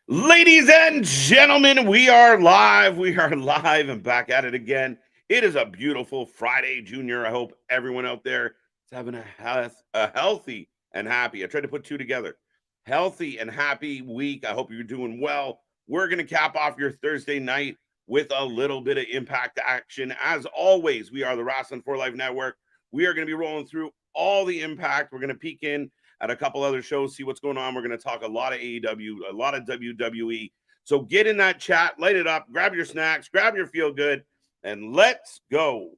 Ladies and gentlemen, we are live. We are live and back at it again. It is a beautiful Friday, Junior. I hope everyone out there is having a healthy and happy. I tried to put two together. Healthy and happy week. I hope you're doing well. We're going to cap off your Thursday night with a little bit of impact action. As always, we are the Wrasslin for Life Network. We are going to be rolling through all the impact. We're going to peek in at a couple other shows, see what's going on. We're going to talk a lot of AEW, a lot of WWE. So get in that chat, light it up, grab your snacks, grab your feel good, and let's go.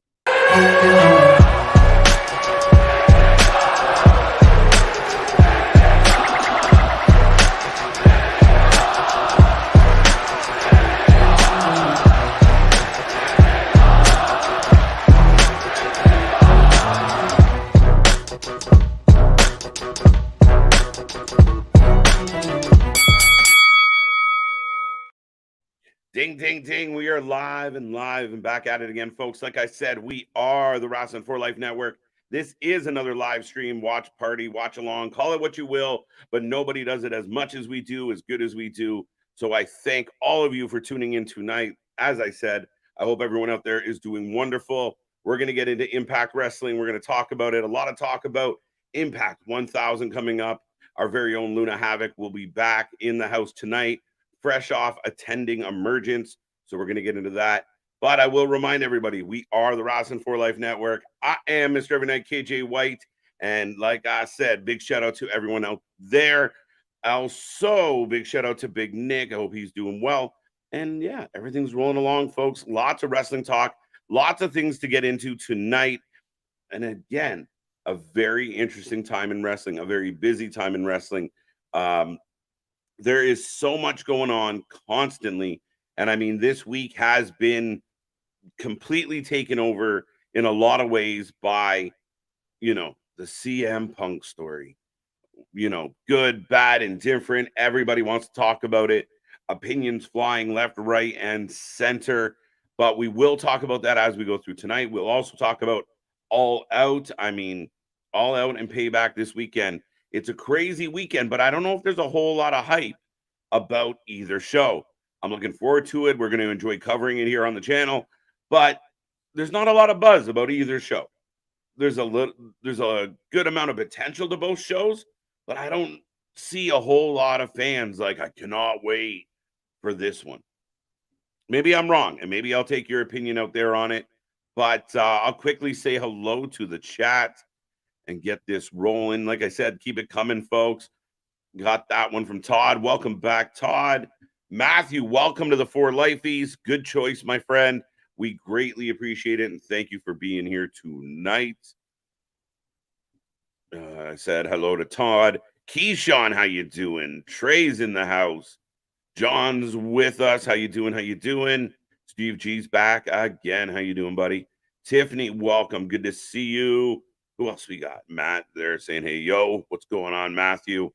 Ding, ding, ding. We are live and back at it again, folks. Like I said, we are the Wrasslin for Life Network. This is another live stream, watch party, watch along, call it what you will, but nobody does it as much as we do, as good as we do. So I thank all of you for tuning in tonight. As I said, I hope everyone out there is doing wonderful. We're going to get into Impact Wrestling. We're going to talk about it. A lot of talk about Impact 1000 coming up. Our very own Luna Havoc will be back in the house tonight, fresh off attending Emergence. So we're going to get into that. But I will remind everybody, we are the Wrasslin for Life Network. I am Mr. Every Night KJ White. And like I said, big shout out to everyone out there. Also, big shout out to Big Nick. I hope he's doing well. And yeah, everything's rolling along, folks. Lots of wrestling talk, lots of things to get into tonight. And again, a very interesting time in wrestling, a very busy time in wrestling. There is so much going on constantly. And I mean, this week has been completely taken over in a lot of ways by, the CM Punk story. Good, bad, indifferent. Everybody wants to talk about it. Opinions flying left, right, and center. But we will talk about that as we go through tonight. We'll also talk about All Out. I mean, All Out and Payback this weekend. It's a crazy weekend, but I don't know if there's a whole lot of hype about either show. I'm looking forward to it. We're going to enjoy covering it here on the channel, but there's not a lot of buzz about either show. There's a good amount of potential to both shows, but I don't see a whole lot of fans like, I cannot wait for this one. Maybe I'm wrong, and maybe I'll take your opinion out there on it, but I'll quickly say hello to the chat and get this rolling. Like I said, keep it coming, folks. Got that one from Todd. Welcome back, Todd. Matthew, welcome to the Four Lifeies. Good choice, my friend. We greatly appreciate it, and thank you for being here tonight. I said hello to Todd. Keyshawn, how you doing? Trey's in the house. John's with us. How you doing? How you doing? Steve G's back again. How you doing, buddy? Tiffany, welcome. Good to see you. Who else we got? Matt there saying, hey, yo, what's going on, Matthew?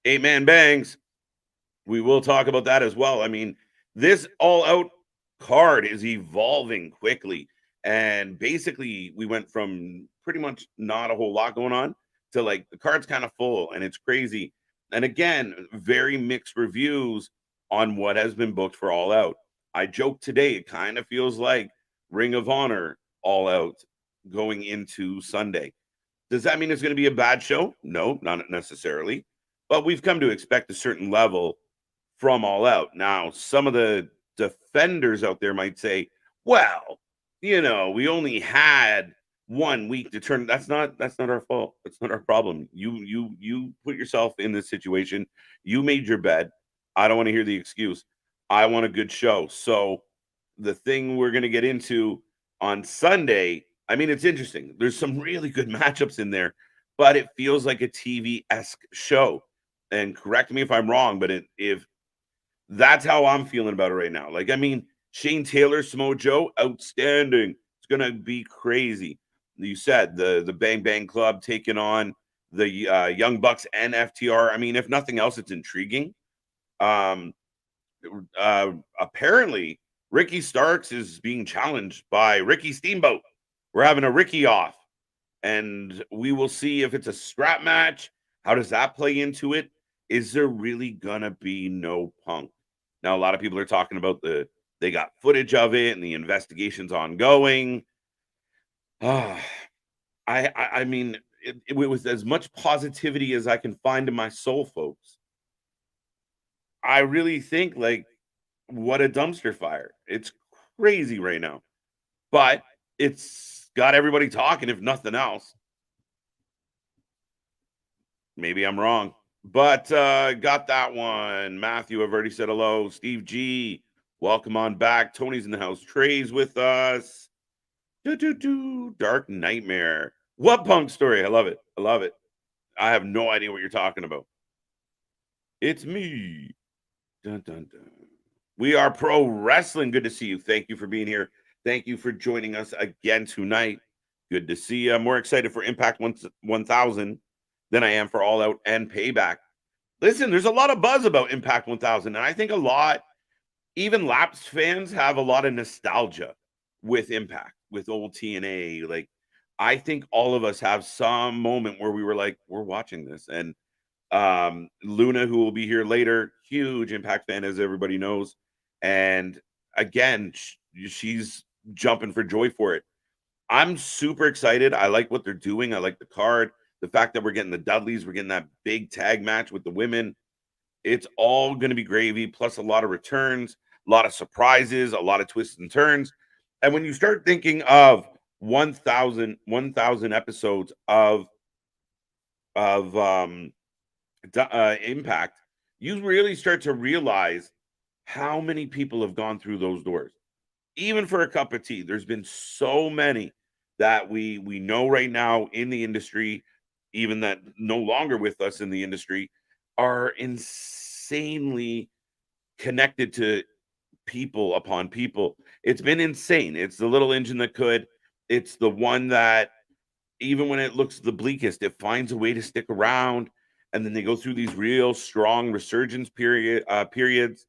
8-Man Bangs. We will talk about that as well. I mean, this All Out card is evolving quickly. And basically, we went from pretty much not a whole lot going on to like the card's kind of full, and it's crazy. And again, very mixed reviews on what has been booked for All Out. I joked today, it kind of feels like Ring of Honor All Out going into Sunday. Does that mean it's going to be a bad show? No, not necessarily. But we've come to expect a certain level from All Out. Now, some of the defenders out there might say, well, we only had 1 week to turn. That's not our fault. That's not our problem. You put yourself in this situation. You made your bed. I don't want to hear the excuse. I want a good show. So the thing we're going to get into on Sunday, I mean, it's interesting. There's some really good matchups in there, but it feels like a TV-esque show. And correct me if I'm wrong, but if that's how I'm feeling about it right now. Like, I mean, Shane Taylor, Samoa Joe, outstanding. It's going to be crazy. You said the Bang Bang Club taking on the Young Bucks and FTR. I mean, if nothing else, it's intriguing. Apparently, Ricky Starks is being challenged by Ricky Steamboat. We're having a Ricky off, and we will see if it's a strap match. How does that play into it? is there really gonna be no Punk? Now, a lot of people are talking about they got footage of it and the investigation's ongoing. Ah, I mean, it was as much positivity as I can find in my soul, folks. I really think, like, what a dumpster fire. It's crazy right now, but it's got everybody talking, if nothing else. Maybe I'm wrong, but got that one. Matthew, I've already said hello. Steve G, welcome on back. Tony's in the house. Trey's with us. Dark Nightmare. What Punk story? I love it. I love it. I have no idea what you're talking about. It's me. Dun, dun, dun. We are Pro Wrestling. Good to see you. Thank you for being here. Thank you for joining us again tonight. Good to see you. I'm more excited for Impact 1000 than I am for All Out and Payback. Listen, there's a lot of buzz about Impact 1000, and I think a lot, even lapsed fans, have a lot of nostalgia with Impact, with old TNA. Like, I think all of us have some moment where we were like, we're watching this. And Luna, who will be here later, huge Impact fan, as everybody knows. And again, she's jumping for joy for it. I'm super excited. I like what they're doing. I like the card. The fact that we're getting the Dudleys, we're getting that big tag match with the women. It's all going to be gravy, plus a lot of returns, a lot of surprises, a lot of twists and turns. And when you start thinking of 1,000 episodes of Impact, you really start to realize how many people have gone through those doors. Even for a cup of tea, there's been so many that we know right now in the industry, even that no longer with us in the industry, are insanely connected to people upon people. It's been insane. It's the little engine that could. It's the one that, even when it looks the bleakest, it finds a way to stick around. And then they go through these real strong resurgence periods.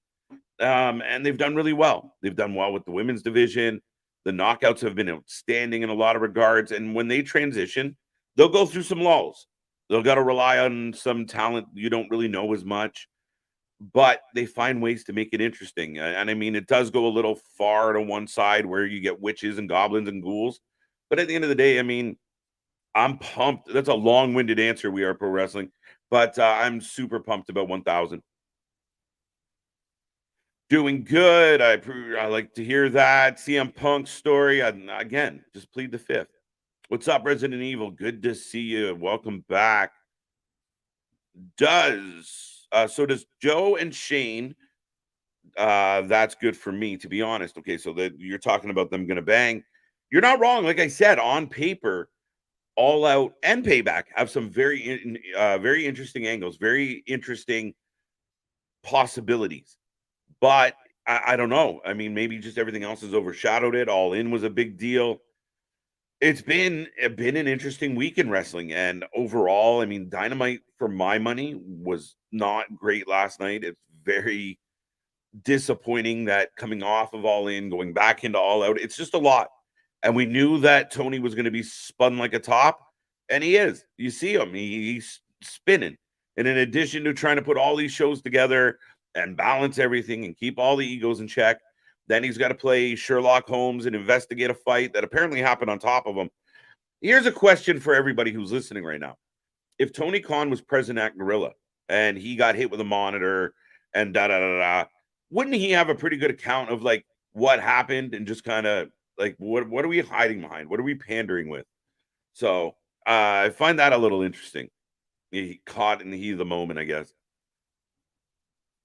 And they've done really well. They've done well with the women's division. The knockouts have been outstanding in a lot of regards. And when they transition, they'll go through some lulls. They'll got to rely on some talent you don't really know as much, but they find ways to make it interesting. And I mean, it does go a little far to one side where you get witches and goblins and ghouls. But at the end of the day, I mean, I'm pumped. That's a long-winded answer. We are Pro Wrestling, but I'm super pumped about 1000. Doing good. I like to hear that. CM Punk's story. Again, just plead the fifth. What's up, Resident Evil? Good to see you. Welcome back. So does Joe and Shane? That's good for me, to be honest. Okay, so that you're talking about them gonna bang. You're not wrong. Like I said, on paper, All Out and Payback have some very interesting angles, very interesting possibilities. But I don't know. I mean, maybe just everything else has overshadowed it. All In was a big deal. It's been an interesting week in wrestling, and overall, I mean, Dynamite, for my money, was not great last night. It's very disappointing that coming off of All In, going back into All Out, it's just a lot. And we knew that Tony was going to be spun like a top, and he is. You see him, he's spinning. And in addition to trying to put all these shows together and balance everything and keep all the egos in check, then he's got to play Sherlock Holmes and investigate a fight that apparently happened on top of him. Here's a question for everybody who's listening right now. If Tony Khan was present at Gorilla and he got hit with a monitor and wouldn't he have a pretty good account of like what happened and just kind of like what are we hiding behind? What are we pandering with? So I find that a little interesting. He caught in the heat of the moment, I guess.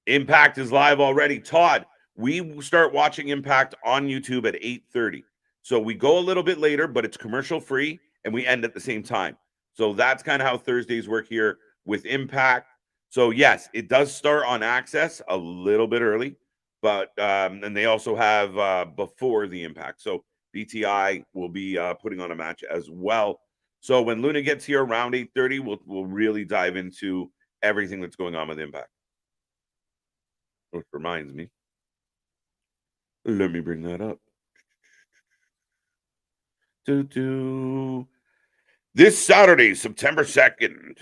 Impact is live already. Todd, we start watching Impact on YouTube at 8:30. So we go a little bit later, but it's commercial free and we end at the same time. So that's kind of how Thursdays work here with Impact. So yes, it does start on Access a little bit early, but and they also have before the Impact. So BTI will be putting on a match as well. So when Luna gets here around 8:30, we'll really dive into everything that's going on with Impact. Which reminds me, let me bring that up. This Saturday, September 2nd,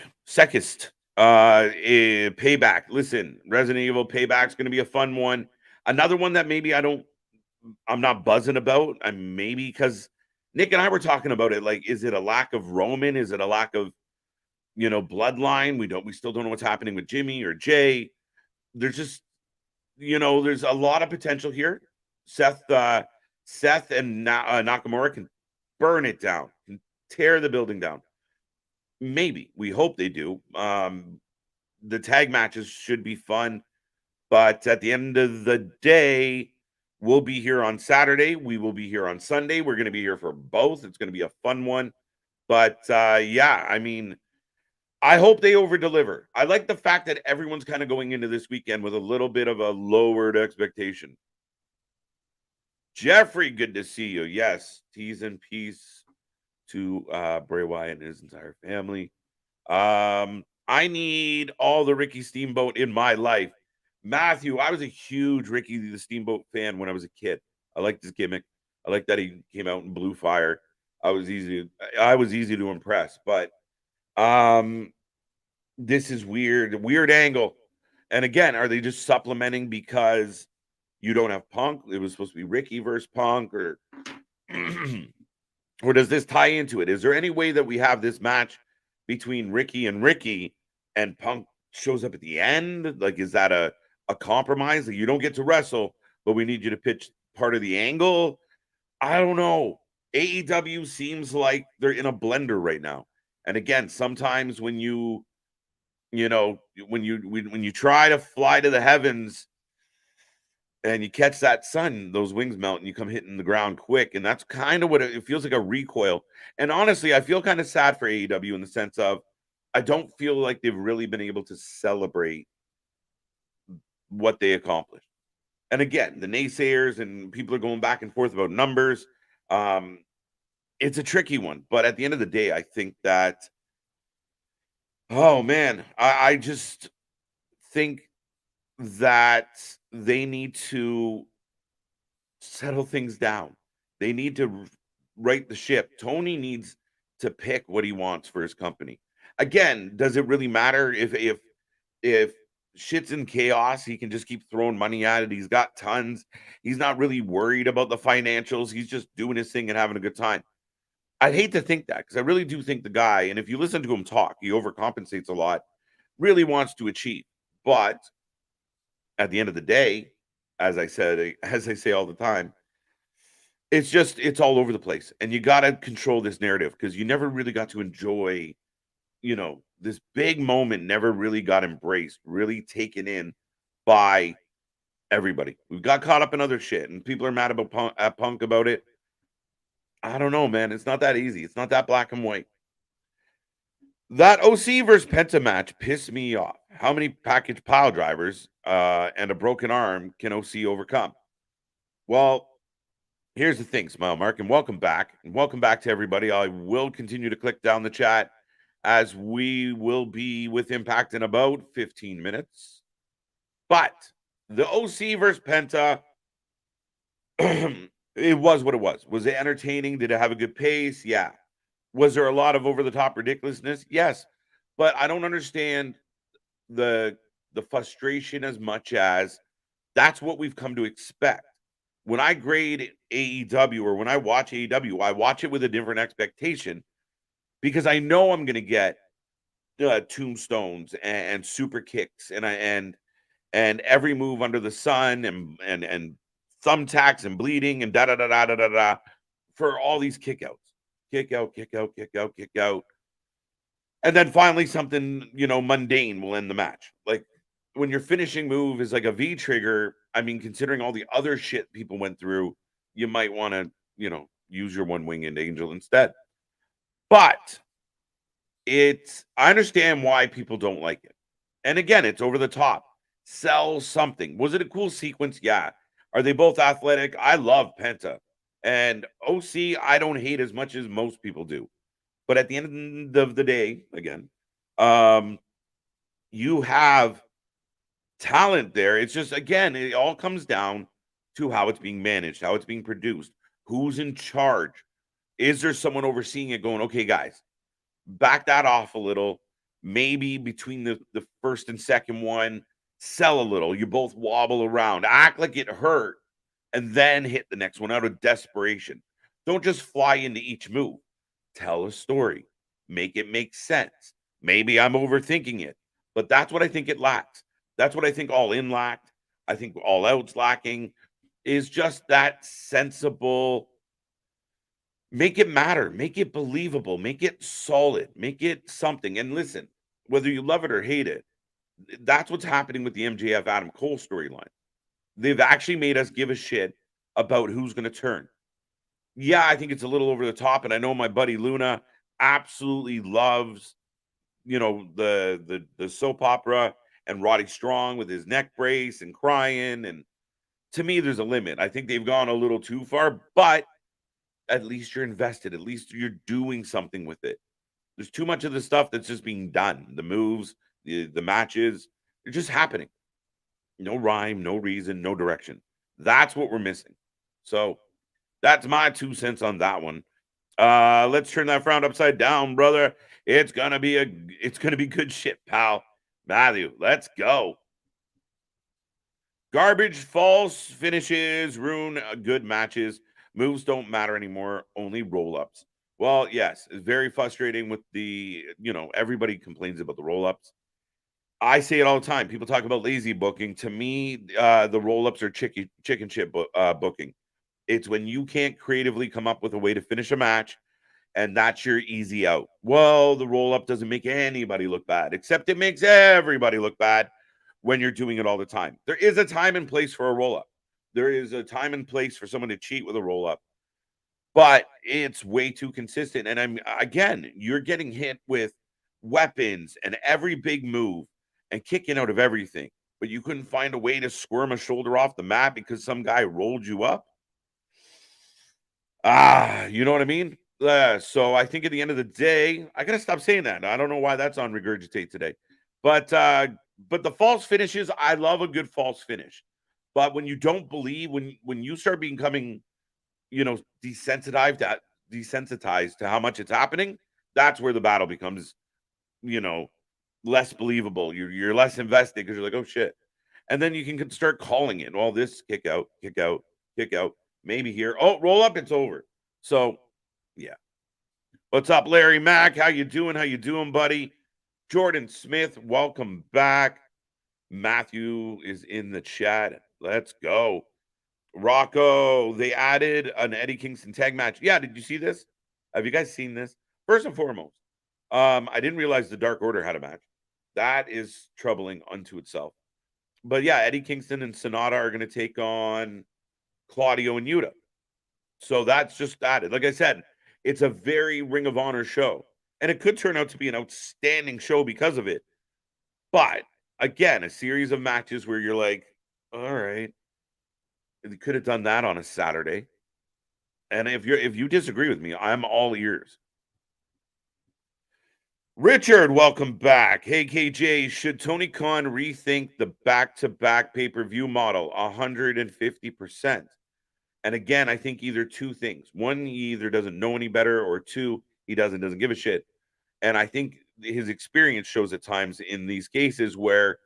Payback. Listen, Resident Evil Payback's going to be a fun one. Another one that maybe I'm not buzzing about. I'm maybe because Nick and I were talking about it. Like, is it a lack of Roman? Is it a lack of bloodline? We still don't know what's happening with Jimmy or Jay. There's just there's a lot of potential here. Seth and Nakamura can burn it down, can tear the building down. Maybe we hope they do. The tag matches should be fun, but at the end of the day, we'll be here on Saturday. We will be here on Sunday. We're going to be here for both. It's going to be a fun one. But yeah, I mean, I hope they over deliver. I like the fact that everyone's kind of going into this weekend with a little bit of a lowered expectation. Jeffrey, good to see you. Yes, tease and peace to Bray Wyatt and his entire family. I need all the Ricky Steamboat in my life. Matthew, I was a huge Ricky the Steamboat fan when I was a kid. I liked his gimmick. I liked that he came out in blue fire. I was easy to impress, but this is weird angle. And again, are they just supplementing because you don't have Punk? It was supposed to be Ricky versus Punk, or or does this tie into it? Is there any way that we have this match between Ricky and Punk shows up at the end? Like, is that a compromise? Like, you don't get to wrestle, but we need you to pitch part of the angle? I don't know. AEW seems like they're in a blender right now. And again, sometimes when you try to fly to the heavens and you catch that sun, those wings melt and you come hitting the ground quick. And that's kind of what it feels like, a recoil. And honestly, I feel kind of sad for AEW in the sense of I don't feel like they've really been able to celebrate what they accomplished. And again, the naysayers and people are going back and forth about numbers. It's a tricky one. But at the end of the day, I think that, oh man, I just think that they need to settle things down. They need to right the ship. Tony needs to pick what he wants for his company. Again, does it really matter if shit's in chaos? He can just keep throwing money at it. He's got tons. He's not really worried about the financials. He's just doing his thing and having a good time. I'd hate to think that, because I really do think the guy, and if you listen to him talk, he overcompensates a lot, really wants to achieve. But at the end of the day, as I say all the time, it's all over the place. And you got to control this narrative, because you never really got to enjoy, this big moment never really got embraced, really taken in by everybody. We got caught up in other shit, and people are mad about Punk about it. I don't know, man. It's not that easy. It's not that black and white. That OC versus Penta match pissed me off. How many package pile drivers and a broken arm can OC overcome? Well, here's the thing, Smile Mark, and welcome back. And welcome back to everybody. I will continue to click down the chat as we will be with Impact in about 15 minutes. But the OC versus Penta, it was what it was. Was it entertaining? Did it have a good pace? Yeah. Was there a lot of over-the-top ridiculousness? Yes. But I don't understand the frustration as much as that's what we've come to expect. When I grade AEW, or when I watch AEW, I watch it with a different expectation, because I know I'm going to get tombstones and super kicks and every move under the sun and thumbtacks and bleeding and da da da da da da da for all these kickouts. Kick out, kick out, kick out, kick out. And then finally something, mundane will end the match. Like, when your finishing move is like a V trigger, I mean, considering all the other shit people went through, you might want to, use your one-winged angel instead. But I understand why people don't like it. And again, it's over the top. Sell something. Was it a cool sequence? Yeah. Are they both athletic? I love Penta. And OC, I don't hate as much as most people do. But at the end of the day, again, you have talent there. It's just, again, it all comes down to how it's being managed, how it's being produced, who's in charge. Is there someone overseeing it going, okay, guys, back that off a little, maybe between the first and second one, sell a little. You both wobble around, act like it hurt, and then hit the next one out of desperation. Don't just fly into each move. Tell a story, make it make sense. Maybe I'm overthinking it, but that's what I think it lacks. That's what I think All In lacked. I think All Out's lacking is just that sensible. Make it matter, make it believable, make it solid, make it something. And listen, whether you love it or hate it, that's what's happening with the MJF Adam Cole storyline. They've actually made us give a shit about who's going to turn. Yeah, I think it's a little over the top, and I know my buddy Luna absolutely loves, the soap opera and Roddy Strong with his neck brace and crying. And to me, there's a limit. I think they've gone a little too far, but at least you're invested. At least you're doing something with it. There's too much of the stuff that's just being done. The moves, the matches, they're just happening. No rhyme, no reason, no direction. That's what we're missing. So that's my 2 cents on that one. Let's turn that frown upside down, brother. It's gonna be good shit, pal. Matthew, let's go. Garbage, false finishes, ruin good matches. Moves don't matter anymore, only roll-ups. Well, yes, it's very frustrating with everybody complains about the roll-ups. I say it all the time. People talk about lazy booking. To me, the roll-ups are chicken shit booking. It's when you can't creatively come up with a way to finish a match, and that's your easy out. Well, the roll-up doesn't make anybody look bad, except it makes everybody look bad when you're doing it all the time. There is a time and place for a roll-up. There is a time and place for someone to cheat with a roll-up, but it's way too consistent. And you're getting hit with weapons and every big move and kicking out of everything, but you couldn't find a way to squirm a shoulder off the mat because some guy rolled you up. You know what I mean? So I think at the end of the day, I gotta stop saying that. I don't know why that's on regurgitate today, but the false finishes, I love a good false finish. But when you don't believe, when you start becoming, desensitized to how much it's happening, that's where the battle becomes, less believable. You're less invested because you're like, oh shit, and then you can start calling it. Well, this kick out, kick out, kick out. Maybe here. Oh, roll up, it's over. So, yeah. What's up, Larry Mack? How you doing, buddy? Jordan Smith, welcome back. Matthew is in the chat. Let's go. Rocco, they added an Eddie Kingston tag match. Yeah, did you see this? Have you guys seen this? First and foremost, I didn't realize the Dark Order had a match. That is troubling unto itself. But yeah, Eddie Kingston and Sonata are going to take on Claudio and Yuta. So that's just added. Like I said, it's a very Ring of Honor show. And it could turn out to be an outstanding show because of it. But again, a series of matches where you're like, all right, you could have done that on a Saturday. And if you disagree with me, I'm all ears. Richard, welcome back. Hey, KJ, should Tony Khan rethink the back-to-back pay-per-view model 150%? And again, I think either two things. One, he either doesn't know any better, or two, he doesn't give a shit. And I think his experience shows at times in these cases where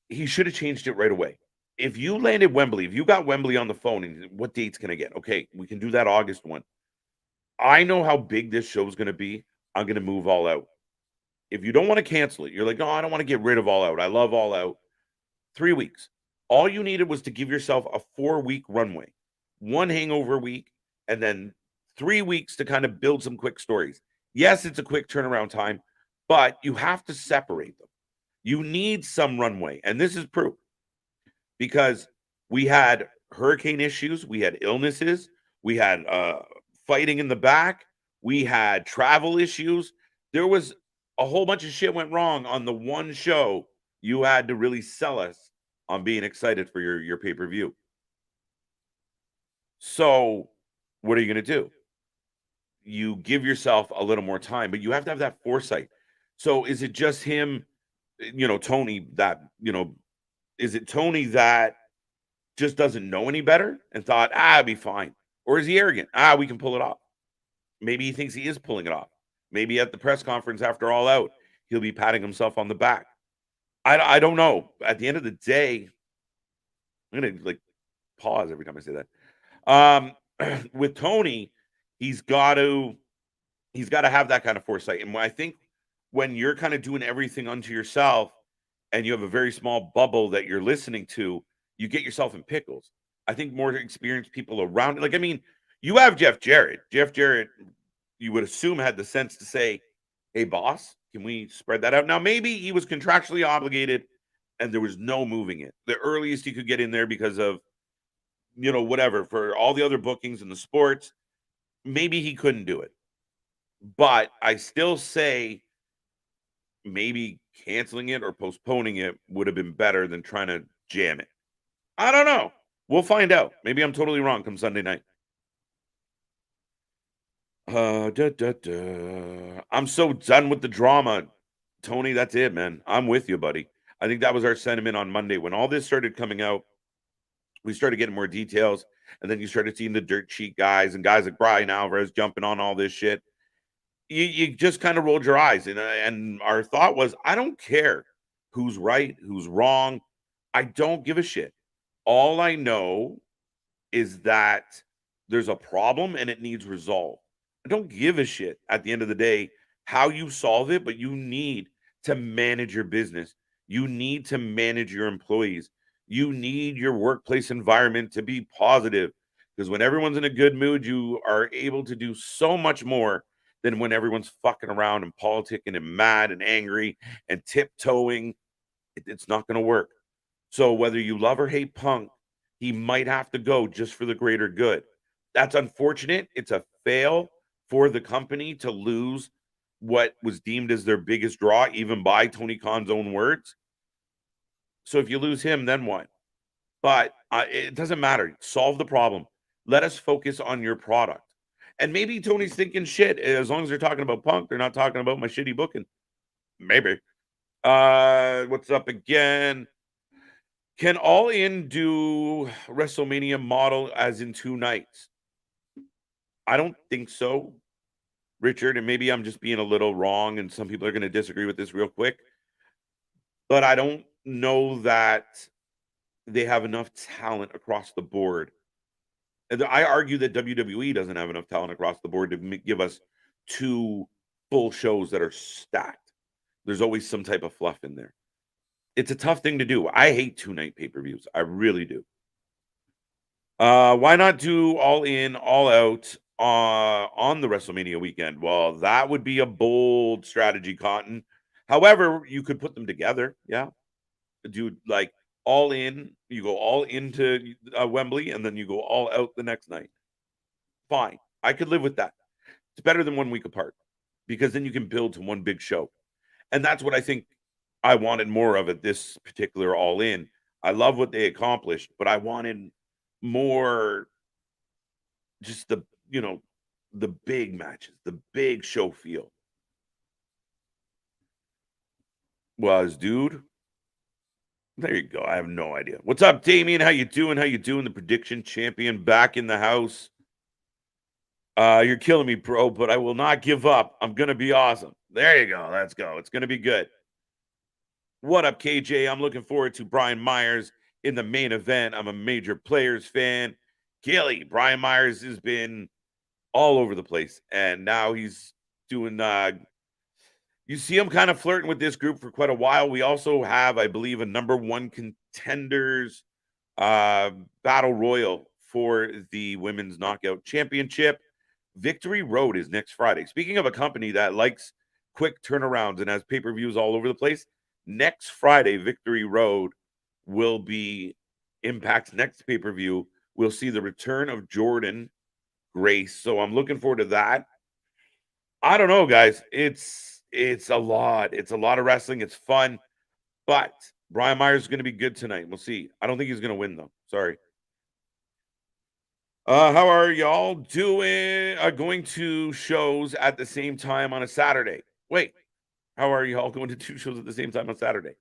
he should have changed it right away. If you landed Wembley, if you got Wembley on the phone, and what dates can I get? Okay, we can do that August one. I know how big this show is going to be. I'm going to move All Out. If you don't want to cancel it, you're like, no, I don't want to get rid of All Out. I love All Out. 3 weeks. All you needed was to give yourself a 4-week runway, 1 hangover week, and then 3 weeks to kind of build some quick stories. Yes, it's a quick turnaround time, but you have to separate them. You need some runway, and this is proof. Because we had hurricane issues, we had illnesses, we had fighting in the back, we had travel issues. There was a whole bunch of shit went wrong on the one show. You had to really sell us on being excited for your pay-per-view. So what are you going to do? You give yourself a little more time, but you have to have that foresight. So is it just him, Tony, that, is it Tony that just doesn't know any better and thought, it'll be fine? Or is he arrogant? We can pull it off. Maybe he thinks he is pulling it off. Maybe at the press conference after All Out, he'll be patting himself on the back. I don't know. At the end of the day, I'm gonna like pause every time I say that. With Tony, he's got to have that kind of foresight. And I think when you're kind of doing everything unto yourself and you have a very small bubble that you're listening to, you get yourself in pickles. I think more experienced people around, like, I mean, you have Jeff Jarrett. Jeff Jarrett, you would assume, had the sense to say, hey, boss, can we spread that out? Now, maybe he was contractually obligated and there was no moving it. The earliest he could get in there because of, whatever, for all the other bookings in the sports, maybe he couldn't do it. But I still say maybe canceling it or postponing it would have been better than trying to jam it. I don't know. We'll find out. Maybe I'm totally wrong come Sunday night. I'm so done with the drama. Tony, that's it, man. I'm with you, buddy. I think that was our sentiment on Monday. When all this started coming out, we started getting more details. And then you started seeing the dirt sheet guys and guys like Brian Alvarez jumping on all this shit. You just kind of rolled your eyes. And our thought was, I don't care who's right, who's wrong. I don't give a shit. All I know is that there's a problem and it needs resolved. I don't give a shit at the end of the day how you solve it, but you need to manage your business. You need to manage your employees. You need your workplace environment to be positive, because when everyone's in a good mood, you are able to do so much more than when everyone's fucking around and politicking and mad and angry and tiptoeing. It's not going to work. So whether you love or hate Punk, he might have to go just for the greater good. That's unfortunate. It's a fail for the company to lose what was deemed as their biggest draw, even by Tony Khan's own words. So if you lose him, then what? But it doesn't matter. Solve the problem. Let us focus on your product. And maybe Tony's thinking shit. As long as they're talking about Punk, they're not talking about my shitty booking. Maybe. What's up again? Can All In do WrestleMania model as in 2 nights? I don't think so, Richard. And maybe I'm just being a little wrong, and some people are going to disagree with this real quick. But I don't know that they have enough talent across the board. And I argue that WWE doesn't have enough talent across the board to give us 2 full shows that are stacked. There's always some type of fluff in there. It's a tough thing to do. I hate 2-night pay-per-views. I really do. Why not do All In, All Out on the WrestleMania weekend? Well, that would be a bold strategy, Cotton. However, you could put them together. Yeah. Do like All In, you go all into Wembley, and then you go all out the next night. Fine. I could live with that. It's better than 1 week apart, because then you can build to one big show. And that's what I think I wanted more of at this particular All In. I love what they accomplished, but I wanted more, just the big matches, the big show feel. Was, dude. There you go. I have no idea. What's up, Damien? How you doing? How you doing? The prediction champion back in the house. You're killing me, bro, but I will not give up. I'm gonna be awesome. There you go. Let's go. It's gonna be good. What up, KJ? I'm looking forward to Brian Myers in the main event. I'm a major Players fan. Gilly, Brian Myers has been all over the place, and now he's doing you see him kind of flirting with this group for quite a while. We also have, I believe, a number 1 contenders battle royal for the Women's Knockout Championship. Victory Road is next Friday. Speaking of a company that likes quick turnarounds and has pay-per-views all over the place, next Friday, Victory Road will be Impact's next pay-per-view. We'll see the return of Jordan Grace. So I'm looking forward to that. I don't know, guys. It's a lot. It's a lot of wrestling. It's fun. But Brian Myers is going to be good tonight. We'll see. I don't think he's going to win, though. Sorry. How are y'all doing? Going to shows at the same time on a Saturday. Wait, how are y'all going to 2 shows at the same time on Saturday?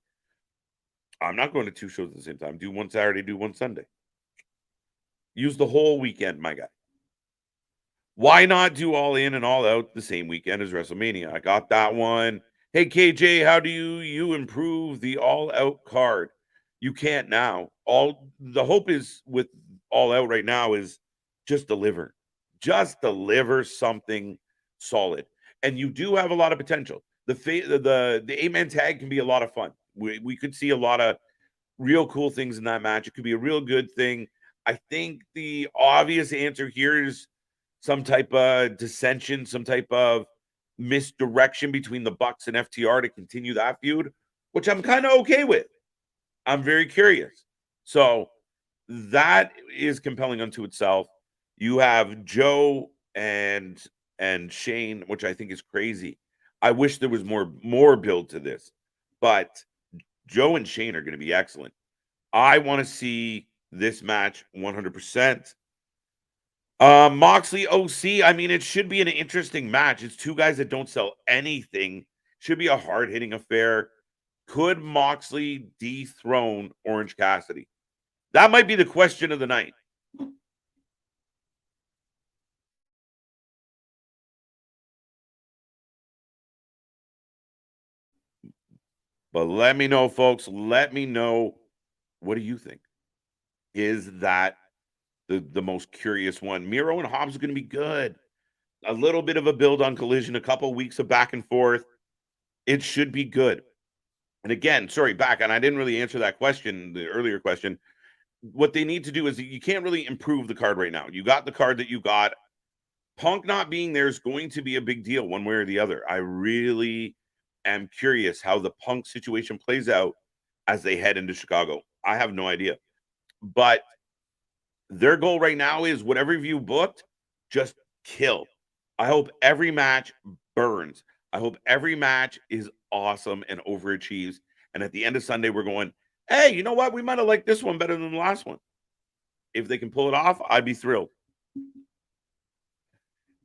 I'm not going to 2 shows at the same time. Do 1 Saturday, do 1 Sunday. Use the whole weekend, my guy. Why not do All In and All Out the same weekend as WrestleMania? I got that one. Hey KJ, how do you improve the All Out card? You can't now. All the hope is with All Out right now is just deliver. Just deliver something solid. And you do have a lot of potential. The 8-man tag can be a lot of fun. We could see a lot of real cool things in that match. It could be a real good thing. I think the obvious answer here is some type of dissension, some type of misdirection between the Bucks and FTR to continue that feud, which I'm kind of okay with. I'm very curious. So that is compelling unto itself. You have Joe and Shane, which I think is crazy. I wish there was more build to this, but Joe and Shane are going to be excellent. I want to see this match 100%. Moxley OC, I mean, it should be an interesting match. It's two guys that don't sell anything. Should be a hard-hitting affair. Could Moxley dethrone Orange Cassidy? That might be the question of the night. But let me know, folks. Let me know. What do you think? Is that the most curious one? Miro and Hobbs are going to be good. A little bit of a build on Collision, a couple of weeks of back and forth. It should be good. And again, sorry, back, and I didn't really answer that question, the earlier question. What they need to do is you can't really improve the card right now. You got the card that you got. Punk not being there is going to be a big deal one way or the other. I really am curious how the Punk situation plays out as they head into Chicago. I have no idea. But their goal right now is whatever you booked, just kill. I hope every match burns. I hope every match is awesome and overachieves. And at the end of Sunday, we're going, hey, you know what? We might have liked this one better than the last one. If they can pull it off, I'd be thrilled.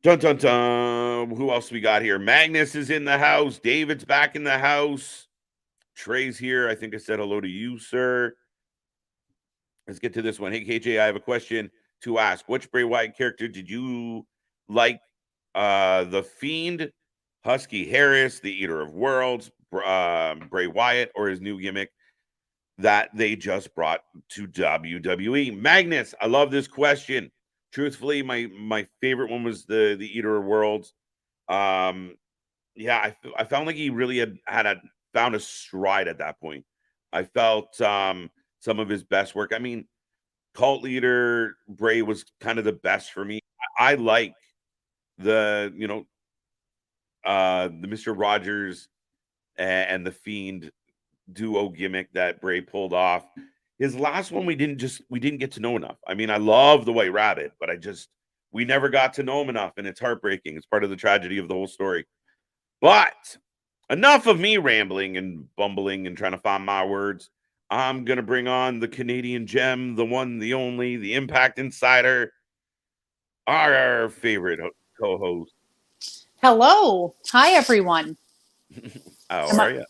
Dun dun dun. Who else we got here? Magnus is in the house. David's back in the house. Trey's here. I think I said hello to you, sir. Let's get to this one. Hey, KJ, I have a question to ask. Which Bray Wyatt character did you like? The Fiend, Husky Harris, the Eater of Worlds, Bray Wyatt, or his new gimmick that they just brought to WWE? Magnus, I love this question. Truthfully, my favorite one was the Eater of Worlds. Yeah, I found like he really found a stride at that point. I felt some of his best work. I mean, Cult Leader Bray was kind of the best for me. I like the the Mr. Rogers and the Fiend duo gimmick that Bray pulled off. His last one we didn't get to know enough. I mean, I love the White Rabbit, but we never got to know him enough, and it's heartbreaking. It's part of the tragedy of the whole story. But enough of me rambling and bumbling and trying to find my words. I'm going to bring on the Canadian gem, the one, the only, the Impact Insider, our favorite co-host. Hello. Hi, everyone. How are you?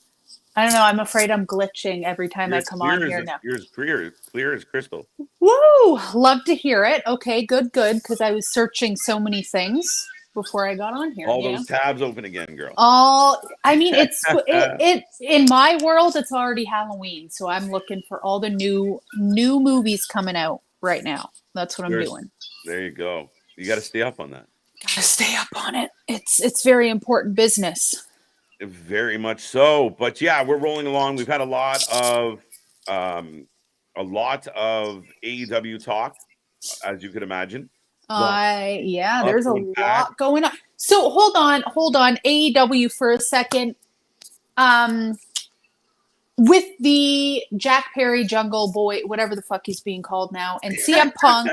I don't know. I'm afraid I'm glitching every time I come on here now. Yours clear as crystal. Woo! Love to hear it. Okay, good, because I was searching so many things before I got on here. All those tabs open again, girl. I mean, it's in my world, it's already Halloween, so I'm looking for all the new movies coming out right now. That's what I'm doing. There you go. You got to stay up on that. Got to stay up on it. It's very important business. Very much so. But yeah, we're rolling along. We've had a lot of AEW talk, as you could imagine. There's a lot going on. So hold on, AEW for a second. With the Jack Perry Jungle Boy, whatever the fuck he's being called now, and CM Punk,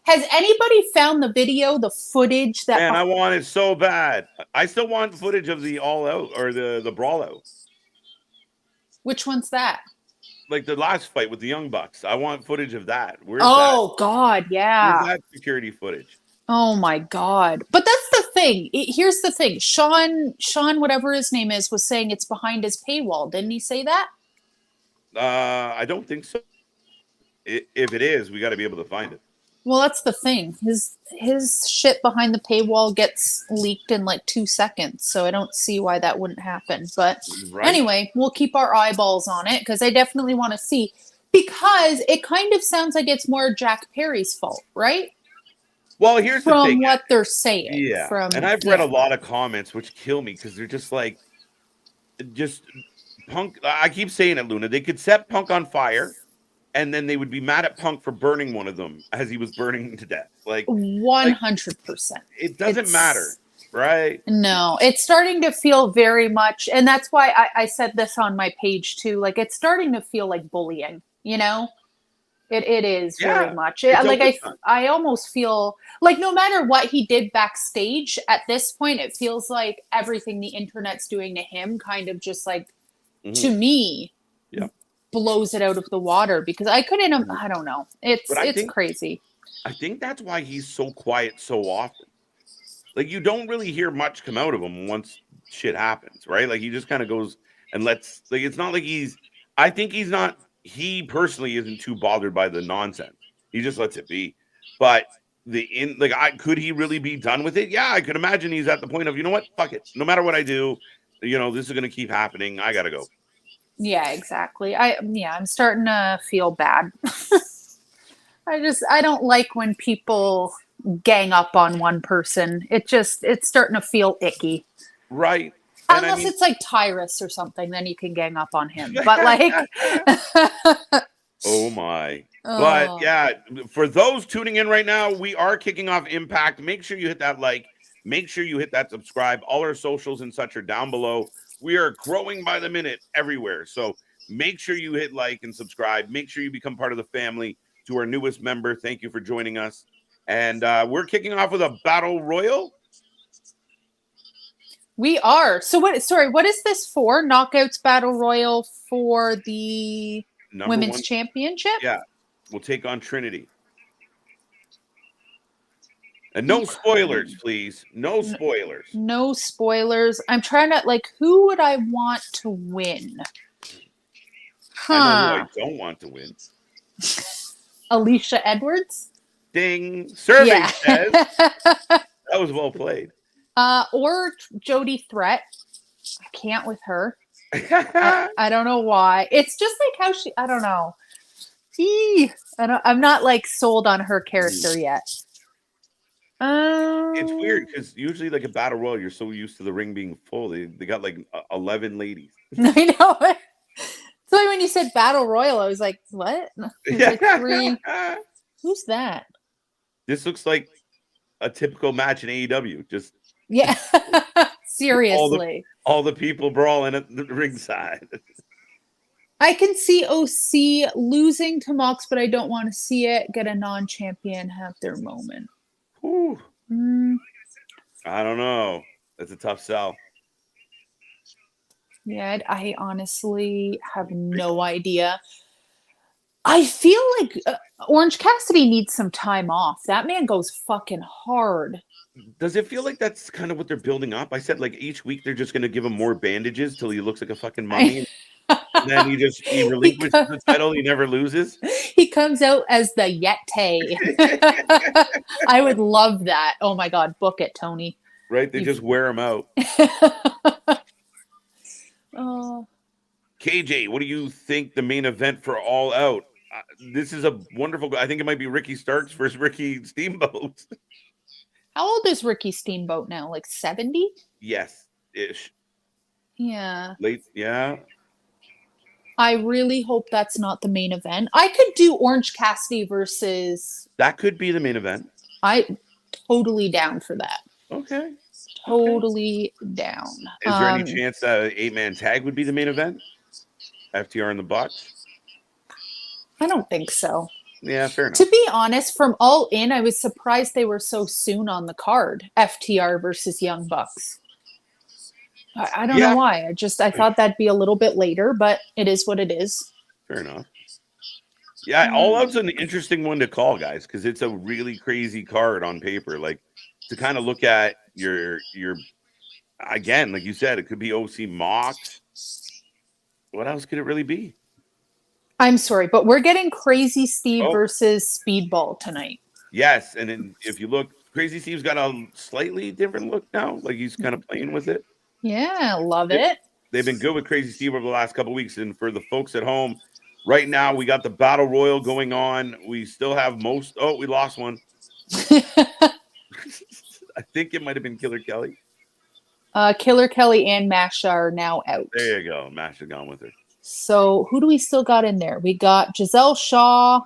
has anybody found the video, the footage that? Man, I want it so bad. I still want footage of the All Out or the Brawl Out. Which one's that? Like the last fight with the Young Bucks. I want footage of that. Where's that? God, yeah. Where's that security footage? Oh my God. But that's the thing. Here's the thing. Sean, whatever his name is, was saying it's behind his paywall. Didn't he say that? I don't think so. If it is, we got to be able to find it. Well, that's the thing. His shit behind the paywall gets leaked in like 2 seconds, so I don't see why that wouldn't happen. But anyway, we'll keep our eyeballs on it because I definitely want to see, because it kind of sounds like it's more Jack Perry's fault, right? Well, here's the thing. From what they're saying. Yeah. And I've read a lot of comments which kill me because they're just like, Punk. I keep saying it, Luna. They could set Punk on fire, and then they would be mad at Punk for burning one of them as he was burning to death. Like 100%. It doesn't matter, right? No, it's starting to feel very much, and that's why I said this on my page too. Like, it's starting to feel like bullying. You know, it is very much. Like I almost feel like no matter what he did backstage, at this point, it feels like everything the internet's doing to him kind of just like, to me, blows it out of the water, because I couldn't. I don't know. It's crazy. I think that's why he's so quiet so often. Like, you don't really hear much come out of him once shit happens, right? Like, he just kind of goes and lets. Like, it's not like he's. I think he's not. He personally isn't too bothered by the nonsense. He just lets it be. But could he really be done with it? Yeah, I could imagine he's at the point of, you know what, fuck it. No matter what I do, this is going to keep happening. I gotta go. Yeah, exactly. I'm starting to feel bad. I don't like when people gang up on one person. It's starting to feel icky. Right. Unless it's like Tyrus or something, then you can gang up on him. But like, oh my. But yeah, for those tuning in right now, we are kicking off Impact. Make sure you hit that like. Make sure you hit that subscribe. All our socials and such are down below. We are growing by the minute everywhere. So make sure you hit like and subscribe. Make sure you become part of the family. To our newest member, thank you for joining us. And we're kicking off with a battle royal. We are. So what is this for? Knockouts battle royal for the women's championship? Yeah. We'll take on Trinity. And no spoilers, please. No spoilers. No spoilers. I'm trying to, like, who would I want to win? I know who I don't want to win. Alicia Edwards? Ding. Survey says. That was well played. Or Jody Threat. I can't with her. I don't know why. It's just like how she, I don't know. I'm not like sold on her character yet. It's weird because usually like a battle royal, you're so used to the ring being full. They got like 11 ladies. I know. So when you said battle royal, I was like, what? Like 3. Who's that? This looks like a typical match in AEW. Just seriously. All the people brawling at the ringside. I can see OC losing to Mox, but I don't want to see it. Get a non-champion have their moment. Ooh. I don't know. That's a tough sell. Yeah, I honestly have no idea. I feel like Orange Cassidy needs some time off. That man goes fucking hard. Does it feel like that's kind of what they're building up? I said like each week they're just going to give him more bandages till he looks like a fucking mummy. And then he relinquishes the title. He never loses. He comes out as the Yeti. I would love that. Oh my God, book it, Tony. Right? They just wear him out. KJ, what do you think the main event for All Out? This is a wonderful. I think it might be Ricky Starks versus Ricky Steamboat. How old is Ricky Steamboat now? Like 70? Yes, ish. Yeah. Late. Yeah. I really hope that's not the main event. I could do Orange Cassidy versus. That could be the main event. I totally down for that. Okay. Totally down. Is there any chance that 8-man tag would be the main event? FTR and the Bucks? I don't think so. Yeah, fair enough. To be honest, from All In, I was surprised they were so soon on the card. FTR versus Young Bucks. I don't know why. I thought that'd be a little bit later, but it is what it is. Fair enough. Yeah, All Out's an interesting one to call, guys, because it's a really crazy card on paper. Like, to kind of look at your again, like you said, it could be OC Mox. What else could it really be? I'm sorry, but we're getting Crazy Steve versus Speedball tonight. Yes, and then if you look, Crazy Steve's got a slightly different look now. Like he's kind of playing with it. Yeah, love They- it. They've been good with Crazy Steve over the last couple of weeks. And for the folks at home, right now we got the battle royal going on. We still have most. Oh, we lost one. I think it might have been Killer Kelly. Killer Kelly and Masha are now out. There you go. Masha gone with her. So who do we still got in there? We got Giselle Shaw.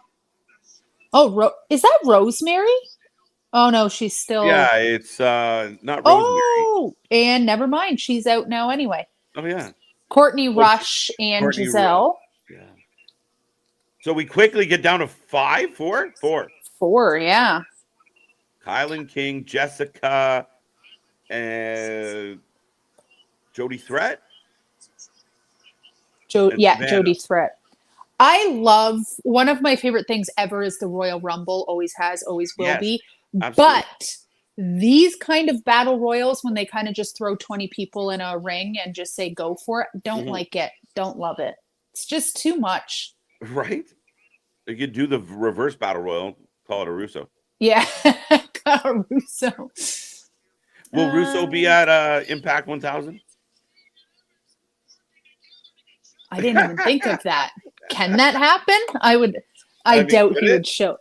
Oh, is that Rosemary? Oh no, she's still. Yeah, it's not Rosemary. Oh, and never mind, she's out now anyway. Oh yeah, Courtney Rush and Courtney Giselle. Rush. Yeah. So we quickly get down to 4. Four, yeah. Kylan King, Jessica, and Jody Threat. Jody Threat. I love, one of my favorite things ever is the Royal Rumble. Always has, always will be. Absolutely. But these kind of battle royals, when they kind of just throw 20 people in a ring and just say go for it, don't like it. Don't love it. It's just too much. Right? You could do the reverse battle royal, call it a Russo. Yeah, a Russo. Will Russo be at Impact 1000? I didn't even think of that. Can that happen? I doubt he would show.